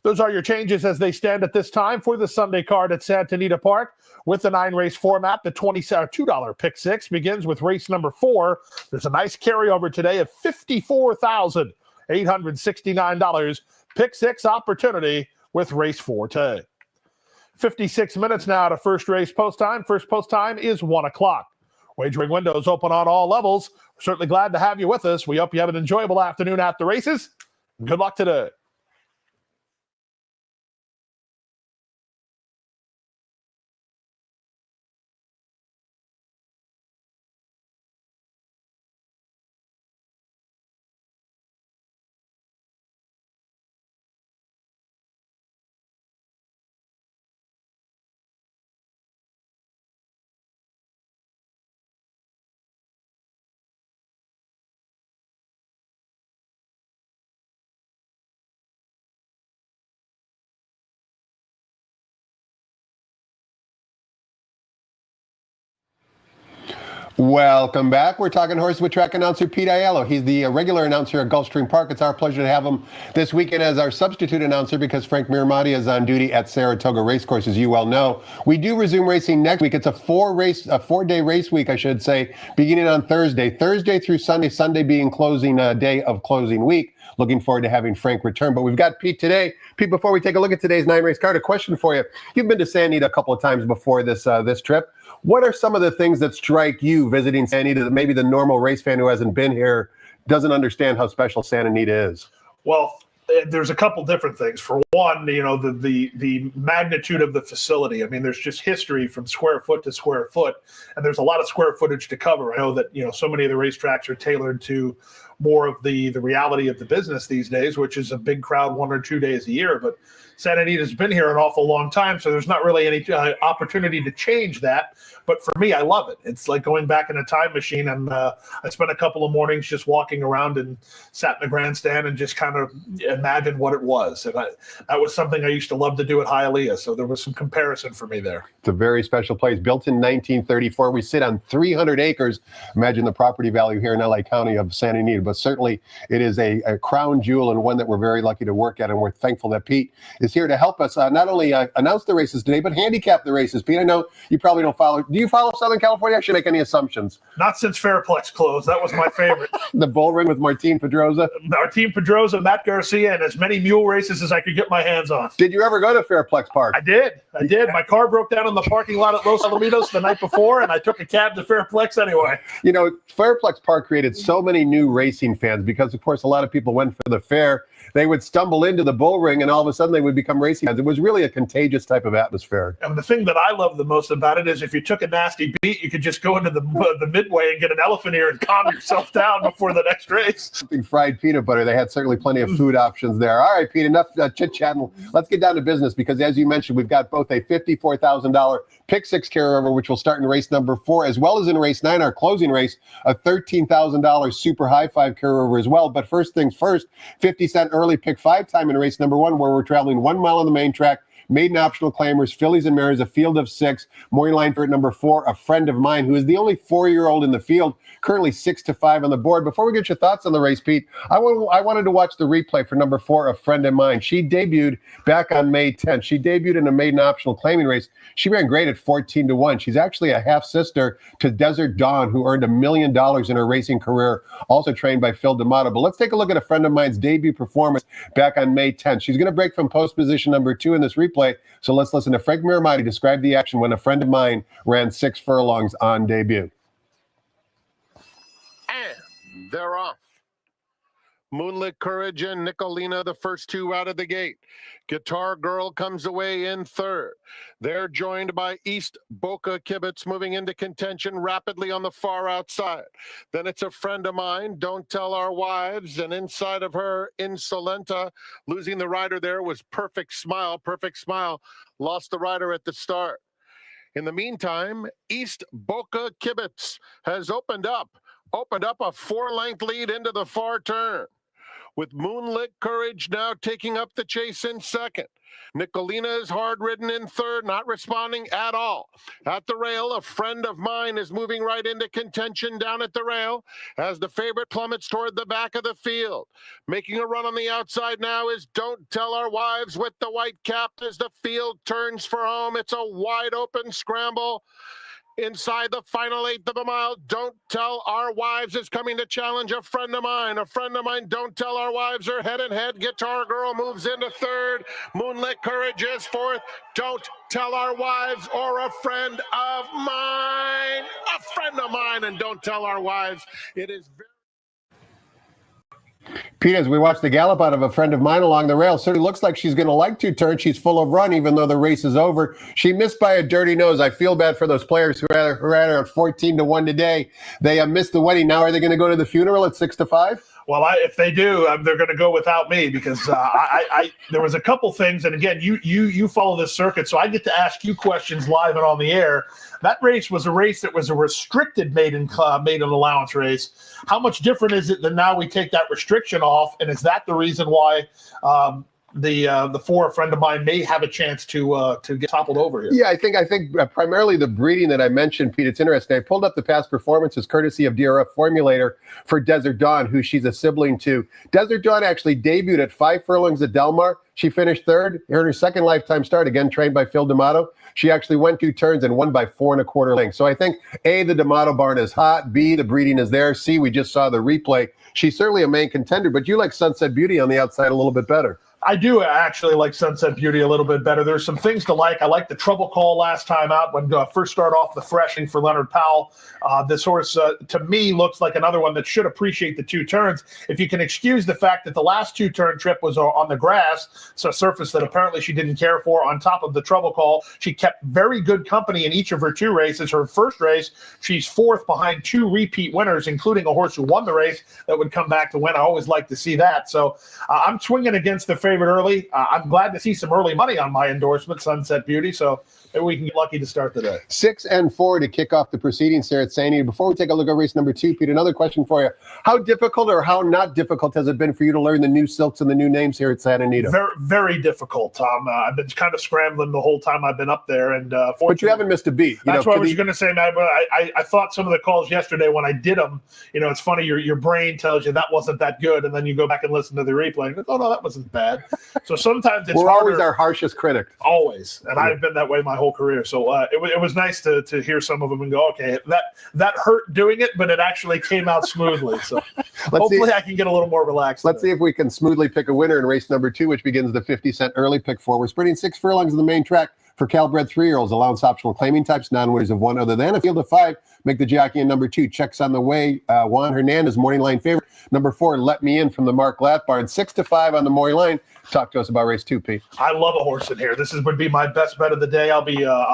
Those are your changes as they stand at this time for the Sunday card at Santa Anita Park. With the 9-race format, the $2 pick 6 begins with race number 4. There's a nice carryover today of $54,869. Pick 6 opportunity with race 4 today. 56 minutes now to first race post time. First post time is 1 o'clock. Wagering windows open on all levels. We're certainly glad to have you with us. We hope you have an enjoyable afternoon at the races. Good luck today. Welcome back. We're talking horse with track announcer Pete Aiello. He's the regular announcer at Gulfstream Park. It's our pleasure to have him this weekend as our substitute announcer because Frank Miramati is on duty at Saratoga Racecourse, as you well know. We do resume racing next week. It's a 4-day race week, I should say, beginning on Thursday through Sunday, Sunday being closing day of closing week. Looking forward to having Frank return. But we've got Pete today. Pete, before we take a look at today's 9-race card, a question for you. You've been to Santa Anita a couple of times before this trip. What are some of the things that strike you visiting Santa Anita that maybe the normal race fan who hasn't been here doesn't understand how special Santa Anita is? Well, there's a couple different things. For one, the magnitude of the facility. I mean, there's just history from square foot to square foot, and there's a lot of square footage to cover. I know that, so many of the racetracks are tailored to more of the reality of the business these days, which is a big crowd 1 or 2 days a year. But Santa Anita's been here an awful long time, so there's not really any opportunity to change that. But for me, I love it. It's like going back in a time machine, and I spent a couple of mornings just walking around and sat in the grandstand and just kind of imagined what it was. And that was something I used to love to do at Hialeah, so there was some comparison for me there. It's a very special place. Built in 1934. We sit on 300 acres. Imagine the property value here in LA County of Santa Anita. But certainly it is a crown jewel and one that we're very lucky to work at. And we're thankful that Pete is here to help us not only announce the races today, but handicap the races. Pete, I know you probably don't follow. Do you follow Southern California? I should make any assumptions. Not since Fairplex closed. That was my favorite. The bull ring with Martin Pedrosa. Martin Pedrosa, Matt Garcia, and as many mule races as I could get my hands on. Did you ever go to Fairplex Park? I did. My car broke down in the parking lot at Los Alamitos the night before, and I took a cab to Fairplex anyway. Fairplex Park created so many new racing fans because, of course, a lot of people went for the fair. They would stumble into the bull ring, and all of a sudden they would become racing fans. It was really a contagious type of atmosphere. And the thing that I love the most about it is if you took a nasty beat, you could just go into the midway and get an elephant ear and calm yourself down before the next race. Something fried peanut butter. They had certainly plenty of food options there. All right, Pete, enough chit-chatting. Let's get down to business because, as you mentioned, we've got both a $54,000 pick 6 carryover, which will start in race number 4, as well as in race 9, our closing race, a $13,000 super high 5 carryover as well. But first things first, 50-cent early pick 5 time in race number 1, where we're traveling 1 mile on the main track. Maiden optional claimers, fillies and mares, a field of 6. Morning line for number 4, a friend of mine, who is the only 4-year-old in the field, currently 6-5 on the board. Before we get your thoughts on the race, Pete, I wanted to watch the replay for number 4, a friend of mine. She debuted back on May 10th. She debuted in a maiden optional claiming race. She ran great at 14-1. She's actually a half sister to Desert Dawn, who earned $1 million in her racing career, also trained by Phil D'Amato. But let's take a look at a friend of mine's debut performance back on May 10th. She's going to break from post position number 2 in this replay. So let's listen to Frank Miramati describe the action when a friend of mine ran 6 furlongs on debut. And they're off. Moonlit Courage and Nicolina, the first 2 out of the gate. Guitar Girl comes away in 3rd. They're joined by East Boca Kibitz moving into contention rapidly on the far outside. Then it's a friend of mine, Don't Tell Our Wives, and inside of her, Insolenta. Losing the rider there was Perfect Smile. Perfect Smile lost the rider at the start. In the meantime, East Boca Kibitz has opened up a 4-length lead into the far turn. with Moonlit Courage now taking up the chase in second. Nicolina is hard-ridden in third, not responding at all. At the rail, A Friend of Mine is moving right into contention down at the rail as the favorite plummets toward the back of the field. Making a run on the outside now is Don't Tell Our Wives with the white cap as the field turns for home. It's a wide-open scramble. Inside the final eighth of a mile, Don't Tell Our Wives is coming to challenge A Friend of Mine. A Friend of Mine, Don't Tell Our Wives are head and head. Guitar Girl moves into third. Moonlit Courage is fourth. Don't Tell Our Wives or A Friend of Mine. A Friend of Mine and Don't Tell Our Wives. It is very... Pete, as we watch the gallop out of A Friend of Mine along the rail, certainly looks like she's going to like two turns. She's full of run, even though the race is over. She missed by a dirty nose. I feel bad for those players who had her at 14-1 today. They missed the wedding. Now are they going to go to the funeral at 6-5? Well, if they do, they're going to go without me because there was a couple things, and again, you follow this circuit, so I get to ask you questions live and on the air. That race was a race that was a restricted maiden allowance race. How much different is it than now we take that restriction off, and is that the reason why the four A Friend of Mine may have a chance to get toppled over here? Yeah, I think primarily the breeding that I mentioned, Pete. It's interesting. I pulled up the past performances courtesy of DRF Formulator for Desert Dawn, who she's a sibling to. Desert Dawn actually debuted at 5 furlongs at Del Mar. She finished third, earned her second lifetime start, again trained by Phil D'Amato. She actually went 2 turns and won by 4 1/4 lengths. So I think A, the D'Amato barn is hot. B, the breeding is there. C, we just saw the replay. She's certainly a main contender, but you like Sunset Beauty on the outside a little bit better. I do actually like Sunset Beauty a little bit better. There's some things to like. I like the trouble call last time out when first start off the threshing for Leonard Powell. This horse, to me, looks like another one that should appreciate the 2 turns. If you can excuse the fact that the last 2-turn trip was on the grass, so a surface that apparently she didn't care for, on top of the trouble call, she kept very good company in each of her 2 races. Her first race, she's 4th behind 2 repeat winners, including a horse who won the race that would come back to win. I always like to see that. So I'm swinging against the favorite early. I'm glad to see some early money on my endorsement, Sunset Beauty. So maybe we can get lucky to start the day. 6 and 4 to kick off the proceedings here at St. Anita. Before we take a look at race number 2, Pete, another question for you. How difficult or how not difficult has it been for you to learn the new silks and the new names here at Santa Anita? Very, very difficult, Tom. I've been kind of scrambling the whole time I've been up there. And but you haven't missed a beat. That's what I was going to say, Matt. But I thought some of the calls yesterday when I did them, it's funny, your brain tells you that wasn't that good. And then you go back and listen to the replay and go, oh, no, that wasn't bad. So sometimes it's We're harder. always our harshest critic. Always. And I've been that way my whole career. So it was nice to hear some of them and go, okay, that hurt doing it, but it actually came out smoothly. So hopefully I can get a little more relaxed. Let's see if we can smoothly pick a winner in race number 2, which begins the 50-cent early pick 4. We're sprinting 6 furlongs in the main track for Cal-bred 3-year-olds, allowance optional claiming types, non-winners of 1 other than a field of 5. Make the jockey in number 2. Checks on the way. Juan Hernandez, morning line favorite. Number 4, Let Me In from the Mark Latt barn. 6-5 on the morning line. Talk to us about race 2, Pete. I love a horse in here. This would be my best bet of the day. I'll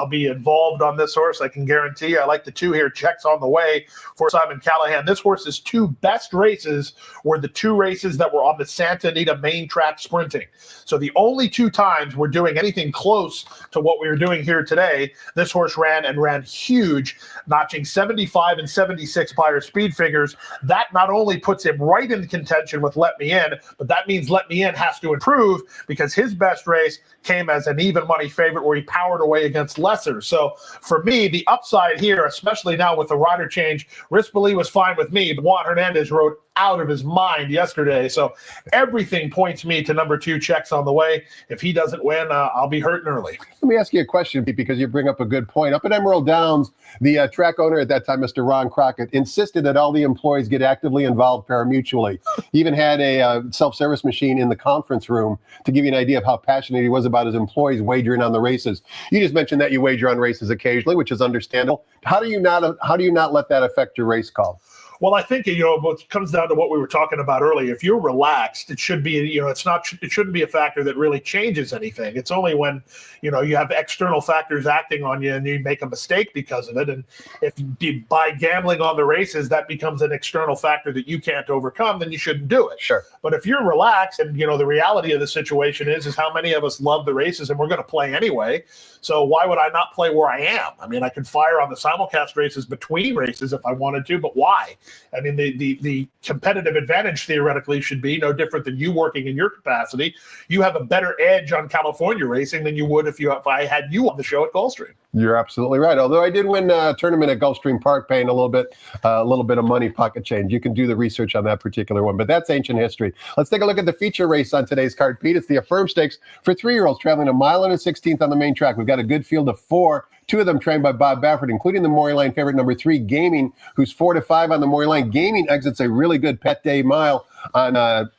be involved on this horse. I can guarantee you. I like the 2 here. Checks on the way for Simon Callahan. This horse's 2 best races were the 2 races that were on the Santa Anita main track sprinting. So the only 2 times we're doing anything close to what we were doing here today, this horse ran huge, notching 75 and 76 Beyer speed figures. That not only puts him right in contention with Let Me In, but that means Let Me In has to improve because his best race came as an even money favorite where he powered away against lesser. So for me, the upside here, especially now with the rider change, Rispoli was fine with me, but Juan Hernandez rode out of his mind yesterday. So everything points me to number 2, Checks on the way. If he doesn't win, I'll be hurting early. Let me ask you a question, Pete, because you bring up a good point. Up at Emerald Downs, the track owner at that time, Mr. Ron Crockett, insisted that all the employees get actively involved paramutually. He even had a self-service machine in the conference room to give you an idea of how passionate he was about his employees wagering on the races. You just mentioned that you wager on races occasionally, which is understandable. How do you not let that affect your race call? Well, I think, it comes down to what we were talking about earlier. If you're relaxed, it should be, it shouldn't be a factor that really changes anything. It's only when, you have external factors acting on you and you make a mistake because of it. And if by gambling on the races, that becomes an external factor that you can't overcome, then you shouldn't do it. Sure. But if you're relaxed and, the reality of the situation is how many of us love the races and we're going to play anyway. So why would I not play where I am? I mean, I could fire on the simulcast races between races if I wanted to, but why? I mean, the competitive advantage theoretically should be no different than you working in your capacity. You have a better edge on California racing than you would if I had you on the show at Gulfstream. You're absolutely right. Although I did win a tournament at Gulfstream Park, paying a little bit of money, pocket change. You can do the research on that particular one, but that's ancient history. Let's take a look at the feature race on today's card, Pete. It's the Affirm Stakes for 3-year-olds traveling 1 mile and a 16th on the main track. We've got a good field of 4. 2 of them trained by Bob Baffert, including the Maury Line favorite number 3, Gaming, who's 4 to 5 on the Maury Line. Gaming exits a really good Pet Day mile on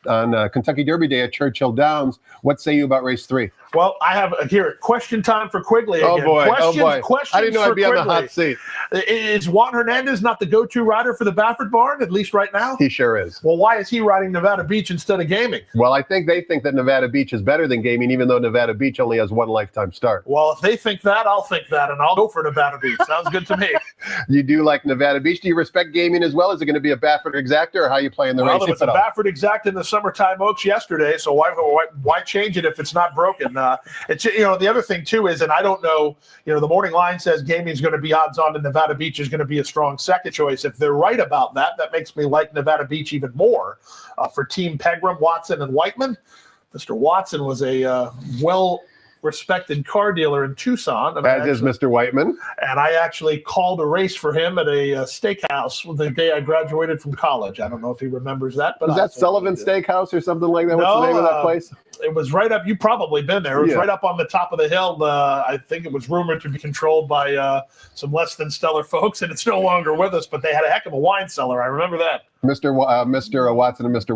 Kentucky Derby Day at Churchill Downs. What say you about race 3? Well, I have here question time for Quigley again. Oh boy! Questions I didn't know I'd be Quigley. on the hot seat. Is Juan Hernandez not the go-to rider for the Baffert barn, at least right now? He sure is. Well, why is he riding Nevada Beach instead of Gaming? Well, I think they think that Nevada Beach is better than Gaming, even though Nevada Beach only has 1 lifetime start. Well, if they think that, I'll think that, and I'll go for Nevada Beach. Sounds good to me. You do like Nevada Beach. Do you respect Gaming as well? Is it going to be a Baffert exacta, or how are you playing the race? Well, it was a Baffert exacta in the Summertime Oaks yesterday, so why change it if it's not broken? It's the other thing too is, and I don't know, the morning line says Gaming is going to be odds on, and Nevada Beach is going to be a strong second choice. If they're right about that, that makes me like Nevada Beach even more. For Team Pegram, Watson, and Whiteman, Mr. Watson was a well-respected car dealer in Tucson. As is Mr. Whiteman. And I actually called a race for him at a steakhouse the day I graduated from college. I don't know if he remembers that. But was that Sullivan Steakhouse or something like that? What's No, the name of that place? It was right up. You've probably been there. It was right up on the top of the hill. I think it was rumored to be controlled by some less than stellar folks, and it's no longer with us. But they had a heck of a wine cellar. I remember that. Mr. Watson and Mr.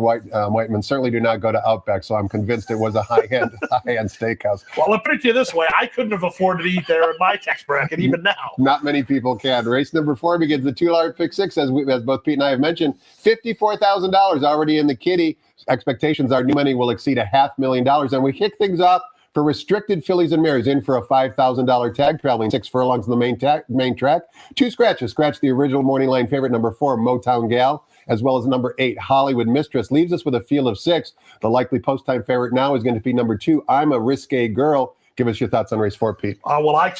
Whiteman certainly do not go to Outback, so I'm convinced it was a high-end steakhouse. Well, let me put it to you this way: I couldn't have afforded to eat there in my tax bracket, even now. Not many people can. Race number 4 begins the $2 pick 6, as both Pete and I have mentioned. $54,000 already in the kitty. Expectations are new money will exceed $500,000, and we kick things off for restricted fillies and mares in for a $5,000 tag, traveling 6 furlongs on the main track. 2 scratches. Scratch the original morning line favorite number 4, Motown Gal, as well as number 8, Hollywood Mistress. Leaves us with a field of 6. The likely post-time favorite now is going to be number 2, I'm a Risque Girl. Give us your thoughts on race 4, Pete. Well, I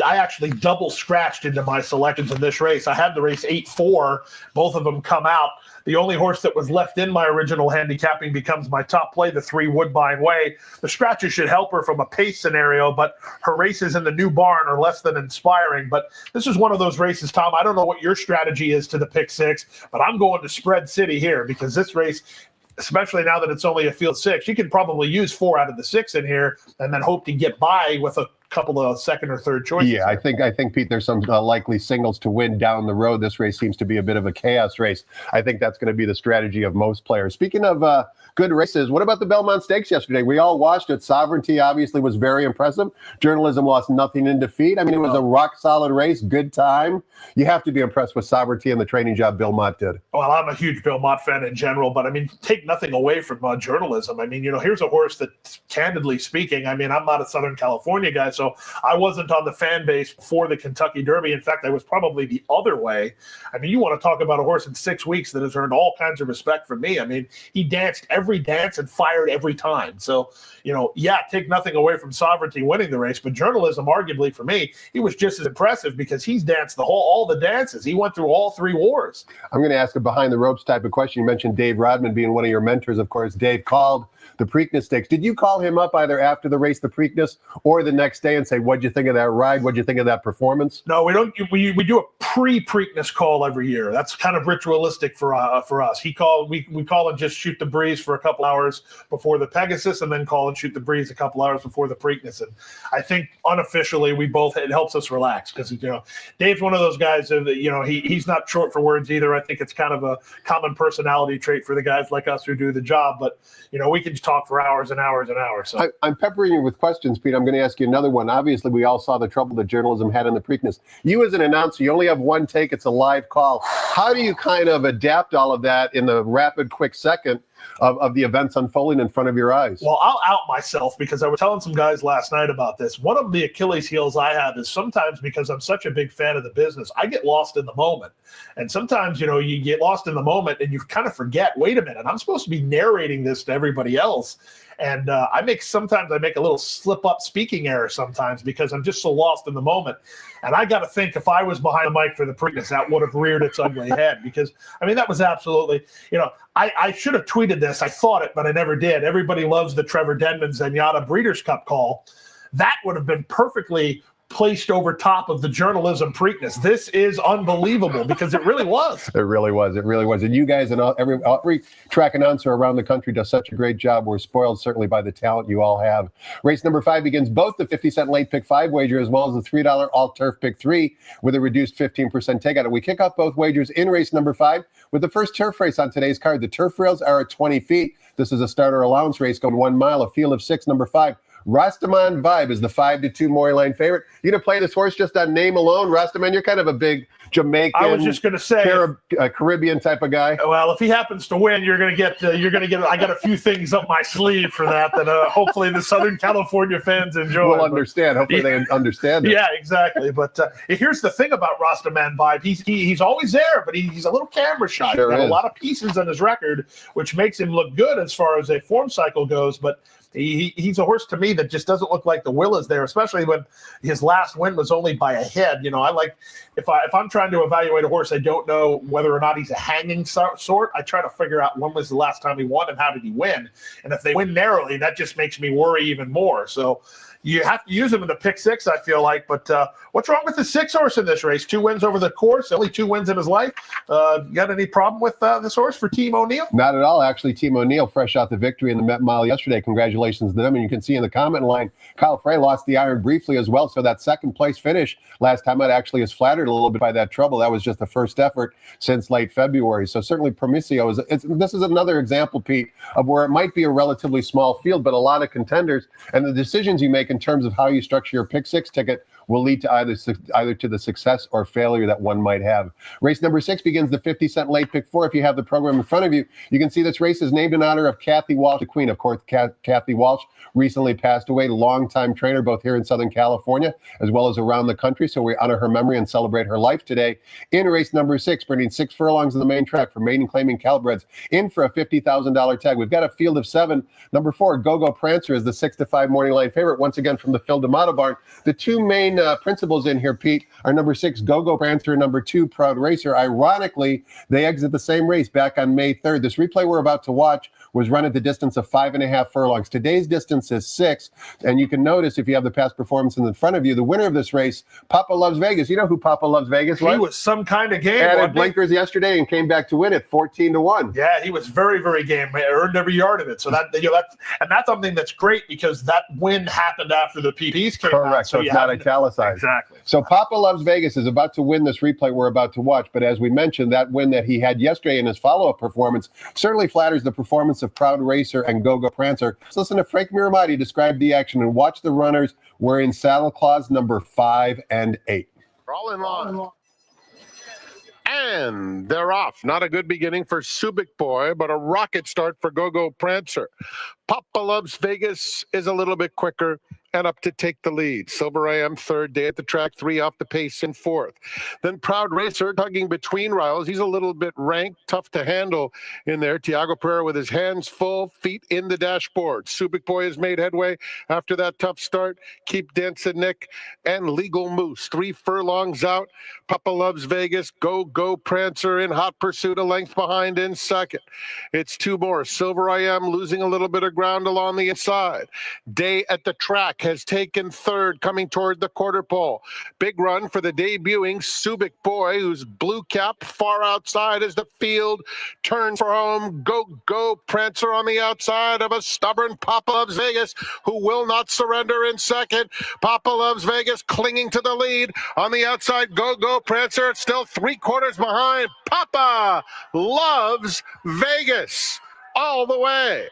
actually double scratched into my selections in this race. I had the race 8-4. Both of them come out. The only horse that was left in my original handicapping becomes my top play, the 3 Woodbine Way. The scratches should help her from a pace scenario, but her races in the new barn are less than inspiring. But this is one of those races, Tom. I don't know what your strategy is to the pick 6, but I'm going to spread city here because this race, especially now that it's only a field 6, you can probably use 4 out of the 6 in here and then hope to get by with a couple of second or third choices. Yeah, I think Pete, there's some likely singles to win down the road. This race seems to be a bit of a chaos race. I think that's going to be the strategy of most players. Speaking of good races, what about the Belmont Stakes yesterday? We all watched it. Sovereignty obviously was very impressive. Journalism lost nothing in defeat. I mean, it was a rock solid race, good time. You have to be impressed with Sovereignty and the training job Bill Mott did. Well, I'm a huge Bill Mott fan in general, but I mean, take nothing away from journalism. I mean, here's a horse that, candidly speaking, I mean, I'm not a Southern California guy, so I wasn't on the fan base for the Kentucky Derby. In fact, I was probably the other way. I mean, you want to talk about a horse in 6 weeks that has earned all kinds of respect from me. I mean, he danced every dance and fired every time. So, take nothing away from Sovereignty winning the race, but journalism, arguably for me, he was just as impressive because he's danced all the dances. He went through all 3 wars. I'm going to ask a behind the ropes type of question. You mentioned Dave Rodman being one of your mentors, of course. Dave called the Preakness Stakes. Did you call him up either after the race, the Preakness, or the next day and say, what'd you think of that ride? What'd you think of that performance? No, we don't. We do a pre-Preakness call every year. That's kind of ritualistic for us. We call and just shoot the breeze for a couple hours before the Pegasus, and then call and shoot the breeze a couple hours before the Preakness. And I think unofficially it helps us relax because Dave's one of those guys that he's not short for words either. I think it's kind of a common personality trait for the guys like us who do the job. But we can just talk for hours and hours and hours. So I'm peppering you with questions, Pete. I'm going to ask you another one. Obviously, we all saw the trouble that journalism had in the Preakness. You as an announcer, you only have one take. It's a live call. How do you kind of adapt all of that in the rapid, quick second of the events unfolding in front of your eyes? Well, I'll out myself because I was telling some guys last night about this. One of the Achilles heels I have is sometimes because I'm such a big fan of the business, I get lost in the moment. And sometimes, you get lost in the moment and you kind of forget, wait a minute, I'm supposed to be narrating this to everybody else. And I make a little slip up speaking error sometimes because I'm just so lost in the moment. And I got to think if I was behind the mic for the Preakness, that would have reared its ugly probably had, because, I mean, that was absolutely, I should have tweeted this. I thought it, but I never did. Everybody loves the Trevor Denman Zenyatta Breeders' Cup call. That would have been perfectly placed over top of the journalism Preakness. This is unbelievable, because it really was. It really was. It really was. And you guys and every track announcer around the country does such a great job. We're spoiled certainly by the talent you all have. Race number 5 begins both the 50-cent late pick 5 wager as well as the $3 all turf pick 3 with a reduced 15% takeout. And we kick off both wagers in race number 5 with the first turf race on today's card. The turf rails are at 20 feet. This is a starter allowance race going 1 mile, a field of 6, number 5. Rastaman Vibe is the 5-2 Maury line favorite. You gonna play this horse just on name alone, Rastaman? You're kind of a big Jamaican, I was just gonna say, Caribbean type of guy. Well, if he happens to win, you're gonna get. I got a few things up my sleeve for that. Hopefully the Southern California fans enjoy. Will understand. Hopefully they understand it. Yeah, exactly. But here's the thing about Rastaman Vibe. He's always there, but he's a little camera shy. Sure He's got is. a lot of pieces on his record, which makes him look good as far as a form cycle goes. But he's a horse to me that just doesn't look like the will is there, especially when his last win was only by a head. I like if I'm trying to evaluate a horse, I don't know whether or not he's a hanging sort. I try to figure out when was the last time he won and how did he win. And if they win narrowly, that just makes me worry even more. So you have to use him in the pick 6, I feel like. But what's wrong with the 6 horse in this race? 2 wins over the course, only 2 wins in his life. You got any problem with this horse for Team O'Neill? Not at all. Actually, Team O'Neill, fresh out the victory in the Met Mile yesterday. Congratulations to them. And you can see in the comment line, Kyle Frey lost the iron briefly as well. So that second place finish last time out actually is flattered a little bit by that trouble. That was just the first effort since late February. So certainly Promisio this is another example, Pete, of where it might be a relatively small field, but a lot of contenders. And the decisions you make in terms of how you structure your pick 6 ticket will lead to either to the success or failure that one might have. Race number 6 begins the 50-cent late pick 4. If you have the program in front of you, you can see this race is named in honor of Kathy Walsh, the queen. Of course, Kathy Walsh recently passed away, longtime trainer both here in Southern California as well as around the country. So we honor her memory and celebrate her life today. In race number 6, sprinting 6 furlongs in the main track for maiden claiming Calabreds, in for a $50,000 tag. We've got a field of 7. Number 4, Go-Go Prancer is the 6-5 morning line favorite, once again from the Phil D'Amato barn. The 2 main principles in here, Pete, are number 6, Go-Go Prancer, and number 2, Proud Racer. Ironically, they exit the same race back on May 3rd. This replay we're about to watch was run at the distance of 5.5 furlongs. Today's distance is 6, and you can notice if you have the past performance in front of you, the winner of this race, Papa Loves Vegas. You know who Papa Loves Vegas was? He was some kind of game. Added blinkers yesterday and came back to win it 14-1. Yeah, he was very, very game. Earned every yard of it. So that's something that's great, because that win happened after the PPs came out. Correct. So it's not italicized. Exactly. So Papa Loves Vegas is about to win this replay we're about to watch. But as we mentioned, that win that he had yesterday in his follow-up performance certainly flatters the performance of Proud Racer and Go-Go Prancer. Let's listen to Frank Miramati describe the action and watch the runners wearing saddle cloths number 5 and 8. We're all in line. And they're off. Not a good beginning for Subic Boy, but a rocket start for Go-Go Prancer. Papa Loves Vegas is a little bit quicker and up to take the lead. Silver AM third, day at the track, 3 off the pace in 4th. Then Proud Racer tugging between rivals. He's a little bit ranked, tough to handle in there. Tiago Pereira with his hands full, feet in the dashboard. Subic Boy has made headway after that tough start. Keep Dancing Nick and Legal Moose. 3 furlongs out. Papa Loves Vegas. Go Prancer in hot pursuit, a length behind in second. It's 2 more. Silver AM losing a little bit of ground along the inside. Day at the track has taken 3rd, coming toward the quarter pole. Big run for the debuting Subic Boy, who's blue cap far outside as the field turns for home. Go Prancer on the outside of a stubborn Papa Loves Vegas, who will not surrender in second. Papa Loves Vegas clinging to the lead. On the outside, Go Prancer, still 3/4 behind. Papa Loves Vegas all the way.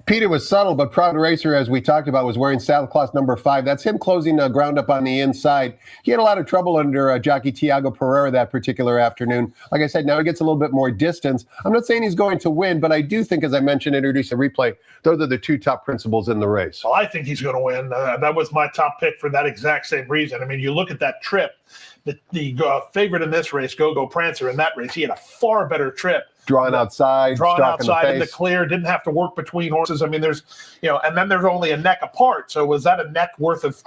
Peter was subtle, but Proud Racer, as we talked about, was wearing saddle cloth number 5. That's him closing ground up on the inside. He had a lot of trouble under jockey Tiago Pereira that particular afternoon. Like I said, now he gets a little bit more distance. I'm not saying he's going to win, but I do think, as I mentioned, introduce a replay. Those are the 2 top principles in the race. Well, I think he's going to win. That was my top pick for that exact same reason. I mean, you look at that trip. The favorite in this race, Go Prancer, in that race, he had a far better trip Drawn outside, drawn stalk in the outside in the face. clear, didn't have to work between horses. I mean, there's, and then there's only a neck apart. So was that a neck worth of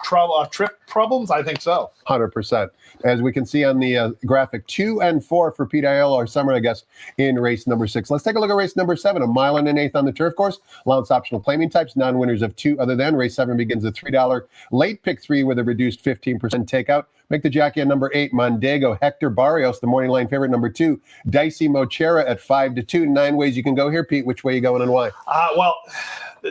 trip problems? I think so. 100%. As we can see on the graphic, 2 and 4 for Pete Aiello, our summer, I guess, in race number 6. Let's take a look at race number 7, a mile and an eighth on the turf course. Allowance optional claiming types, non-winners of 2 other than. Race 7 begins at $3. Late pick 3 with a reduced 15% takeout. Make the jockey at number 8, Mondego Hector Barrios, the morning line favorite. Number 2, Dicey Mochera at 5-2. 9 ways you can go here, Pete. Which way you going and why? Well,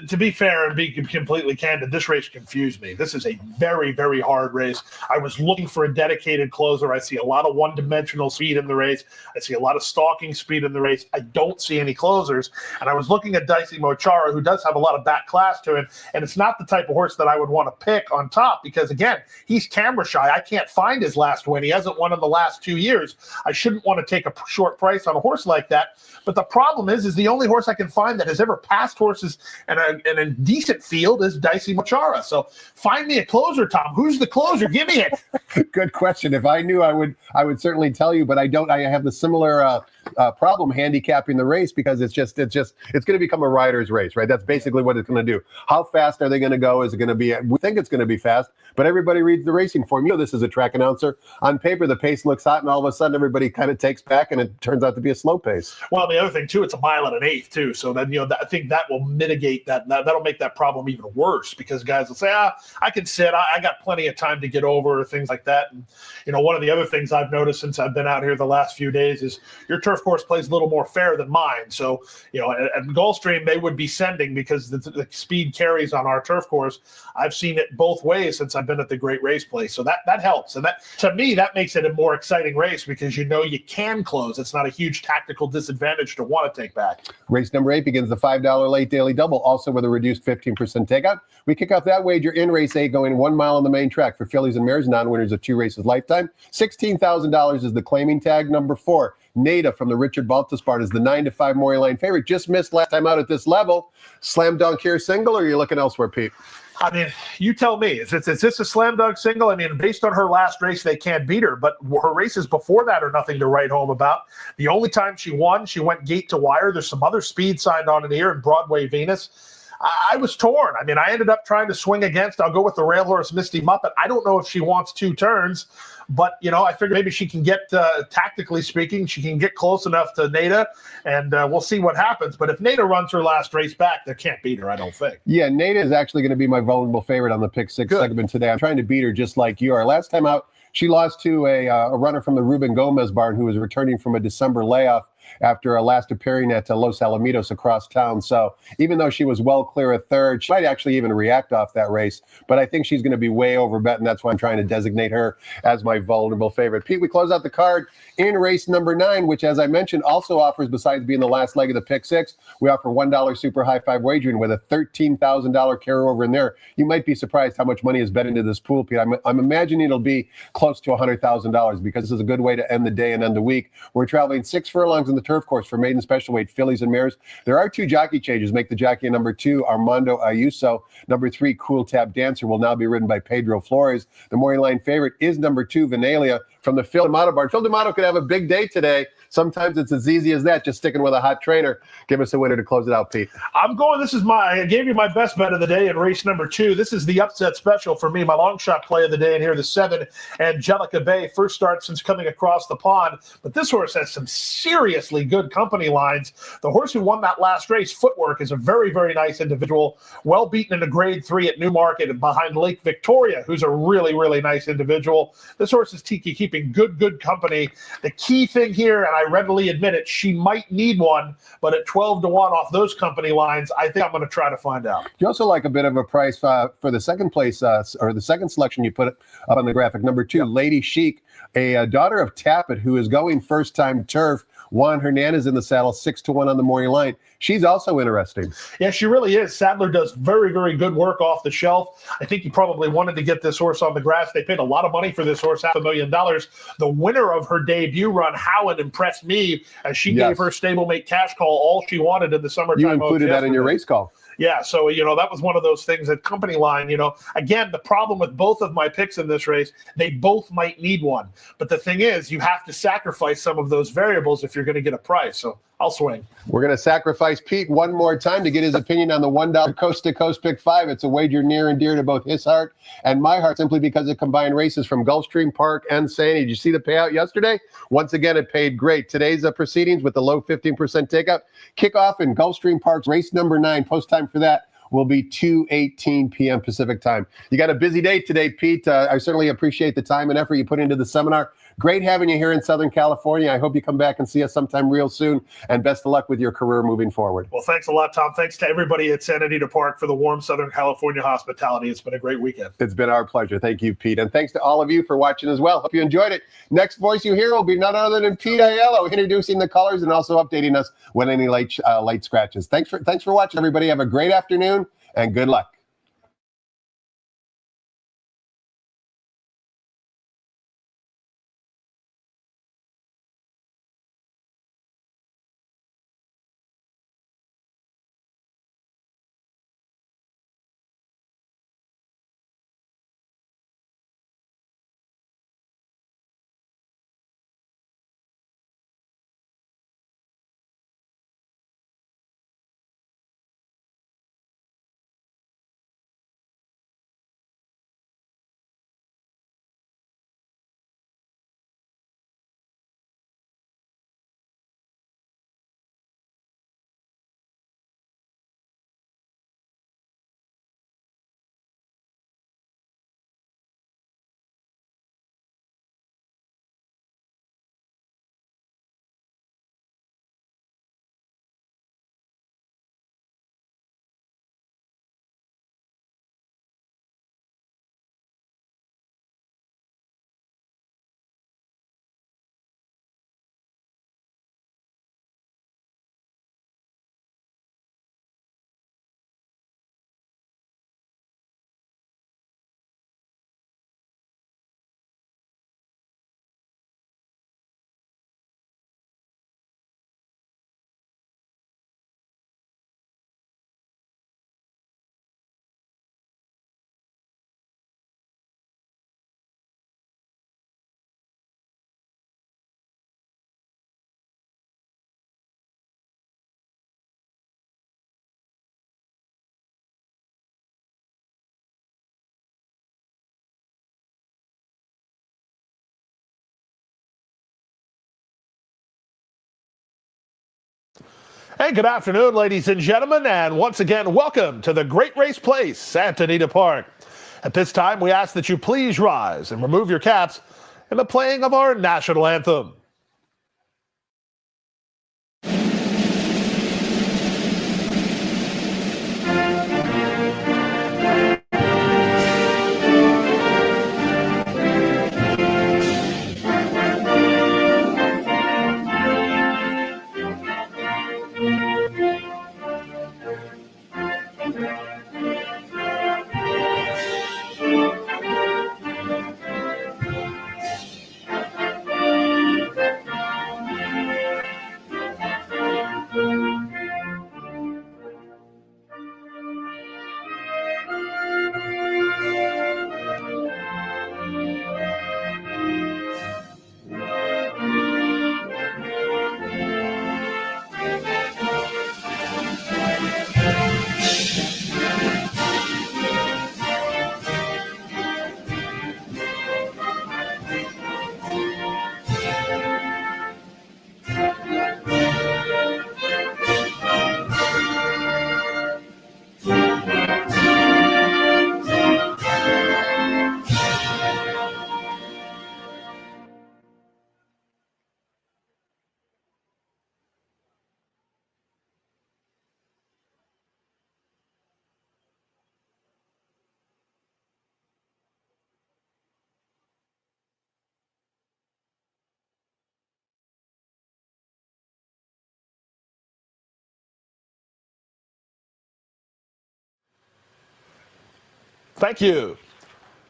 to be fair and be completely candid, this race confused me. This is a very, very hard race. I was looking for a dedicated closer. I see a lot of one-dimensional speed in the race. I see a lot of stalking speed in the race. I don't see any closers. And I was looking at Dicey Mochara, who does have a lot of back class to him. And it's not the type of horse that I would want to pick on top because, again, he's camera shy. I can't find his last win. He hasn't won in the last 2 years. I shouldn't want to take a short price on a horse like that. But the problem is the only horse I can find that has ever passed horses and a decent field is Dicey Mochara. So find me a closer, Tom. Who's the closer? Give me it. Good question. If I knew, I would certainly tell you, but I don't. I have the similar problem handicapping the race because it's going to become a rider's race, right? That's basically what it's going to do. How fast are they going to go? Is it going to be? We think it's going to be fast, but everybody reads the racing form. This is a track announcer. On paper, the pace looks hot, and all of a sudden, everybody kind of takes back, and it turns out to be a slow pace. Well, the other thing too, it's a mile and an eighth too. So then I think that will mitigate that. That'll make that problem even worse because guys will say, I can sit. I got plenty of time to get over, or things like that. And one of the other things I've noticed since I've been out here the last few days is your turf course plays a little more fair than mine. So at Gulfstream they would be sending because the speed carries on our turf course. I've seen it both ways since I've been at the Great Race Place. So that helps. And that, to me, that makes it a more exciting race because you can close. It's not a huge tactical disadvantage to want to take back. Race number 8 begins the $5 late daily double, also with a reduced 15% takeout. We kick off that wager in race 8, going 1 mile on the main track for fillies and mares, non-winners of 2 races lifetime. $16,000 is the claiming tag. Number 4, Nada from the Richard Baltasbart is the 9-5 morning line favorite. Just missed last time out at this level. Slam dunk here single, or are you looking elsewhere, Pete? I mean, you tell me. Is this a slam dunk single? I mean, based on her last race, they can't beat her. But her races before that are nothing to write home about. The only time she won, she went gate to wire. There's some other speed signed on in here in Broadway Venus. I was torn. I mean, I ended up trying to swing against. I'll go with the rail horse Misty Muppet. I don't know if she wants 2 turns. But, I figured maybe she can get, tactically speaking, she can get close enough to Nada, and we'll see what happens. But if Nada runs her last race back, they can't beat her, I don't think. Yeah, Nada is actually going to be my vulnerable favorite on the Pick 6 segment today. I'm trying to beat her just like you are. Last time out, she lost to a runner from the Ruben Gomez barn who was returning from a December layoff after last appearing at Los Alamitos across town. So even though she was well clear of third, she might actually even react off that race. But I think she's going to be way over bet, and that's why I'm trying to designate her as my vulnerable favorite. Pete, we close out the card in race number 9, which, as I mentioned, also offers, besides being the last leg of the Pick 6, we offer $1 super high five wagering with a $13,000 carryover in there. You might be surprised how much money is bet into this pool, Pete. I'm imagining it'll be close to $100,000 because this is a good way to end the day and end the week. We're traveling 6 furlongs in the turf course for maiden special weight fillies and mares. There are 2 jockey changes. Make the jockey number 2, Armando Ayuso. Number 3, Cool Tap Dancer, will now be ridden by Pedro Flores. The morning line favorite is number 2, Venalia from the Phil D'Amato barn. Phil D'Amato could have a big day today. Sometimes it's as easy as that, just sticking with a hot trainer. Give us a winner to close it out, Pete. I gave you my best bet of the day in race number 2. This is the upset special for me, my long shot play of the day. And here, the 7, Angelica Bay, first start since coming across the pond. But this horse has some seriously good company lines. The horse who won that last race, Footwork, is a very, very nice individual. Well beaten in a grade 3 at Newmarket behind Lake Victoria, who's a really, really nice individual. This horse is keeping good company. The key thing here, and I readily admit it, she might need one, but at 12-1 off those company lines, I think I'm going to try to find out. You also like a bit of a price for the second place, or the second selection you put up on the graphic. Number 2, Lady Chic, a daughter of Tappet, who is going first-time turf. Juan Hernandez in the saddle, 6-1 on the morning line. She's also interesting. Yeah, she really is. Sadler does very, very good work off the shelf. I think he probably wanted to get this horse on the grass. They paid a lot of money for this horse, $500,000. The winner of her debut run, Howen, impressed me as she gave her stablemate Cash Call all she wanted in the summertime. You included that in your race call. Yeah, so, that was one of those things at company line, again, the problem with both of my picks in this race, they both might need one. But the thing is, you have to sacrifice some of those variables if you're going to get a price. So I'll swing. We're going to sacrifice Pete one more time to get his opinion on the $1 coast-to-coast pick 5. It's a wager near and dear to both his heart and my heart, simply because it combined races from Gulfstream Park and Sandy. Did you see the payout yesterday? Once again, it paid great. Today's proceedings with the low 15% takeout. Kickoff in Gulfstream Park's race number 9. Post time for that will be 2:18 p.m. Pacific time. You got a busy day today, Pete. I certainly appreciate the time and effort you put into the seminar. Great having you here in Southern California. I hope you come back and see us sometime real soon, and best of luck with your career moving forward. Well, thanks a lot, Tom. Thanks to everybody at Santa Anita Park for the warm Southern California hospitality. It's been a great weekend. It's been our pleasure. Thank you, Pete. And thanks to all of you for watching as well. Hope you enjoyed it. Next voice you hear will be none other than Pete Aiello, introducing the colors and also updating us when any late scratches. Thanks for watching, everybody. Have a great afternoon and good luck. Hey, good afternoon, ladies and gentlemen, and once again, welcome to the Great Race Place, Santa Anita Park. At this time, we ask that you please rise and remove your caps in the playing of our national anthem. Thank you.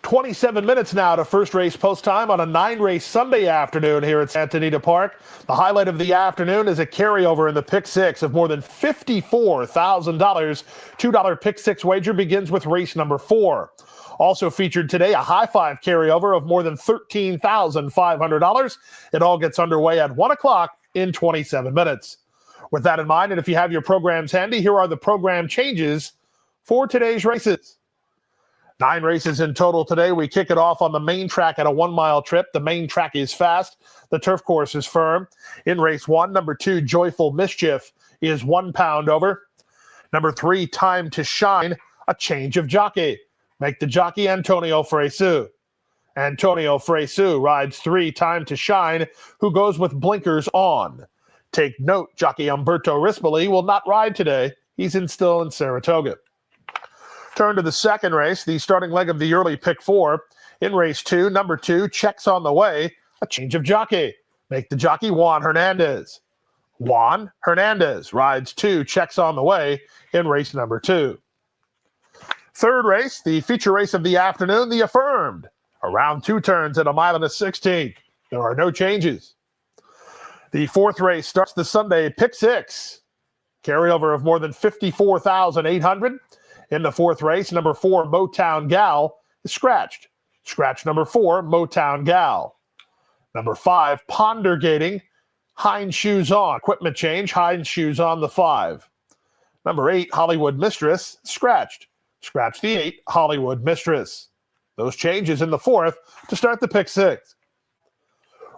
27 minutes now to first race post time on a 9-race Sunday afternoon here at Santa Anita Park. The highlight of the afternoon is a carryover in the pick 6 of more than $54,000. $2 pick 6 wager begins with race number 4. Also featured today, a high five carryover of more than $13,500. It all gets underway at 1 o'clock in 27 minutes. With that in mind, and if you have your programs handy, here are the program changes for today's races. 9 races in total today. We kick it off on the main track at a 1-mile trip. The main track is fast. The turf course is firm. In race 1, number 2, Joyful Mischief, is 1 pound over. Number 3, Time to Shine, a change of jockey. Make the jockey Antonio Fresu. Antonio Fresu rides 3, Time to Shine, who goes with blinkers on. Take note, jockey Umberto Rispoli will not ride today. He's still in Saratoga. Turn to the second race, the starting leg of the early pick 4. In race 2, number 2, Checks on the Way, a change of jockey. Make the jockey Juan Hernandez. Juan Hernandez rides 2, Checks on the Way, in race number 2. Third race, the feature race of the afternoon, the Affirmed. Around 2 turns at 1 1/16. There are no changes. The fourth race starts the Sunday pick 6. Carryover of more than 54,800. In the fourth race, number 4, Motown Gal, is scratched. Scratch number 4, Motown Gal. Number 5, Pondergating, hind shoes on. Equipment change, hind shoes on the 5. Number 8, Hollywood Mistress, scratched. Scratch the 8, Hollywood Mistress. Those changes in the fourth to start the pick 6.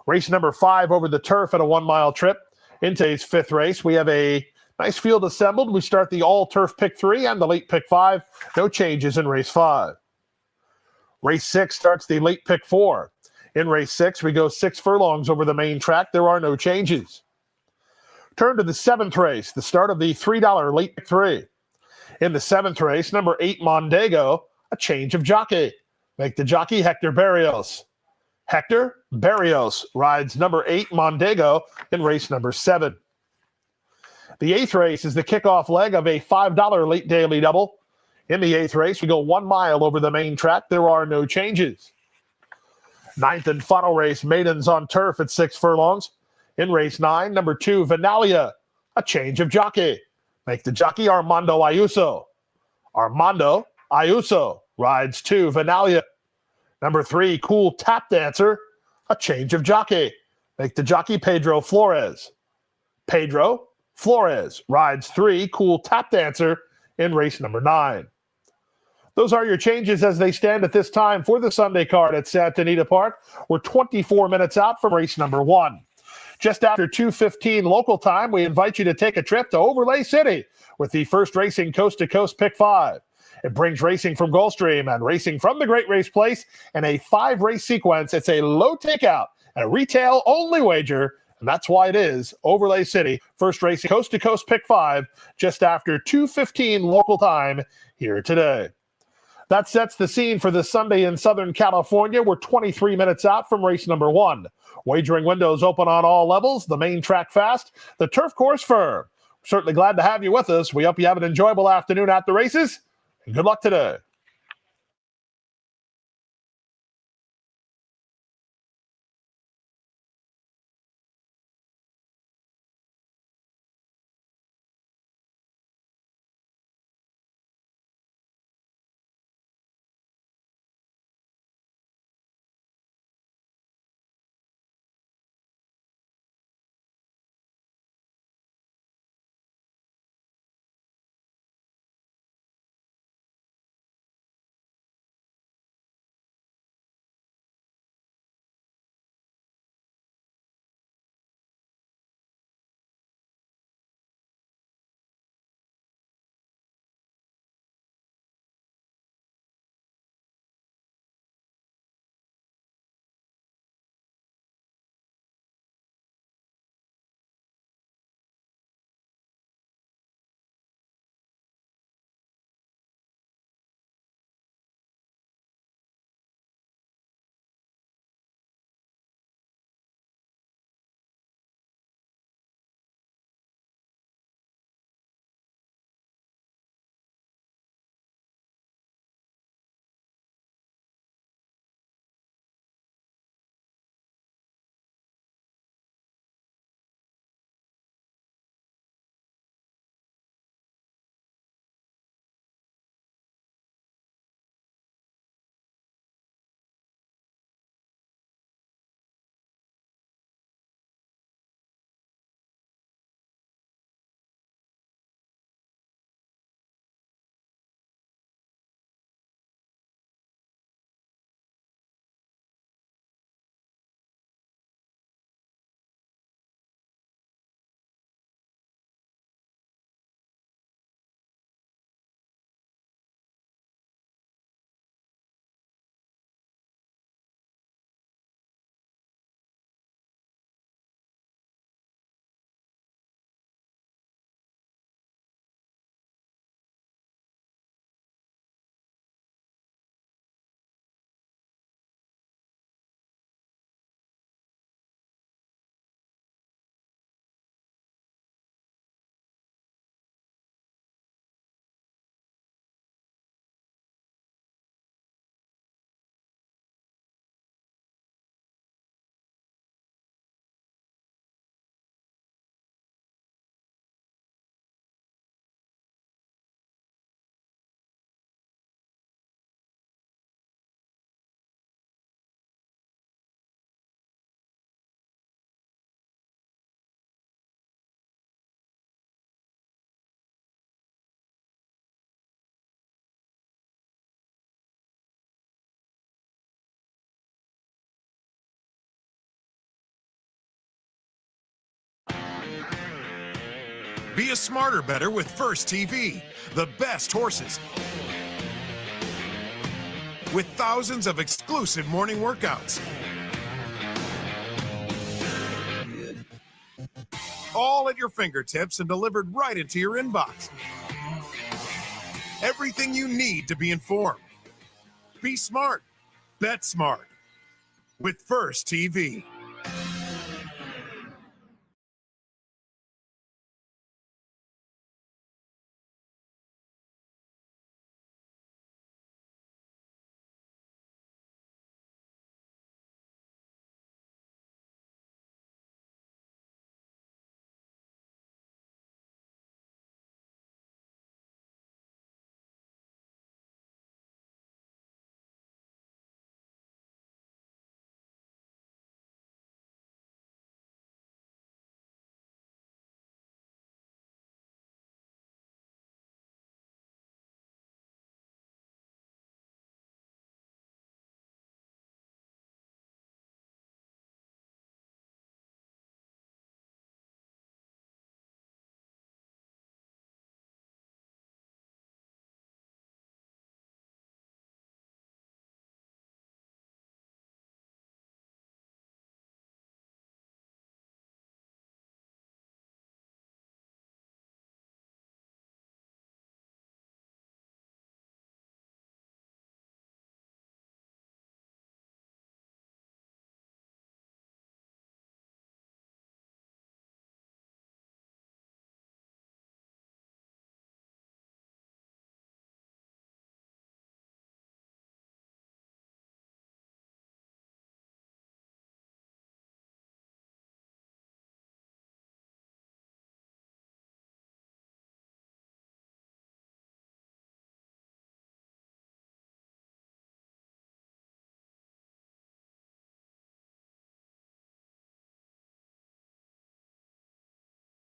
Race number 5 over the turf at a 1-mile trip. In today's fifth race, we have a nice field assembled. We start the all-turf pick 3 and the late pick 5. No changes in race 5. Race 6 starts the late pick 4. In race 6, we go 6 furlongs over the main track. There are no changes. Turn to the 7th race, the start of the $3 late pick 3. In the 7th race, number 8, Mondego, a change of jockey. Make the jockey Hector Barrios. Hector Barrios rides number 8, Mondego, in race number 7. The 8th race is the kickoff leg of a $5 late daily double. In the 8th race, we go 1 mile over the main track. There are no changes. 9th and final race, Maidens on Turf at 6 furlongs. In race 9, number 2, Vanalia, a change of jockey. Make the jockey Armando Ayuso. Armando Ayuso rides 2, Vanalia. Number 3, Cool Tap Dancer, a change of jockey. Make the jockey Pedro Flores. Pedro Flores rides 3, Cool Tap Dancer, in race number 9. Those are your changes as they stand at this time for the Sunday card at Santa Anita Park. We're 24 minutes out from race number 1. Just after 2:15 local time, we invite you to take a trip to Overlay City with the first Racing Coast to Coast Pick 5. It brings racing from Gulfstream and racing from the Great Race Place in a 5-race sequence. It's a low takeout and a retail-only wager, and that's why it is Overlay City, first Racing Coast to Coast Pick 5, just after 2:15 local time here today. That sets the scene for this Sunday in Southern California. We're 23 minutes out from race number 1. Wagering windows open on all levels, the main track fast, the turf course firm. We're certainly glad to have you with us. We hope you have an enjoyable afternoon at the races. Good luck today. Be a smarter better with First TV, the best horses. With thousands of exclusive morning workouts. All at your fingertips and delivered right into your inbox. Everything you need to be informed. Be smart. Bet smart. With First TV.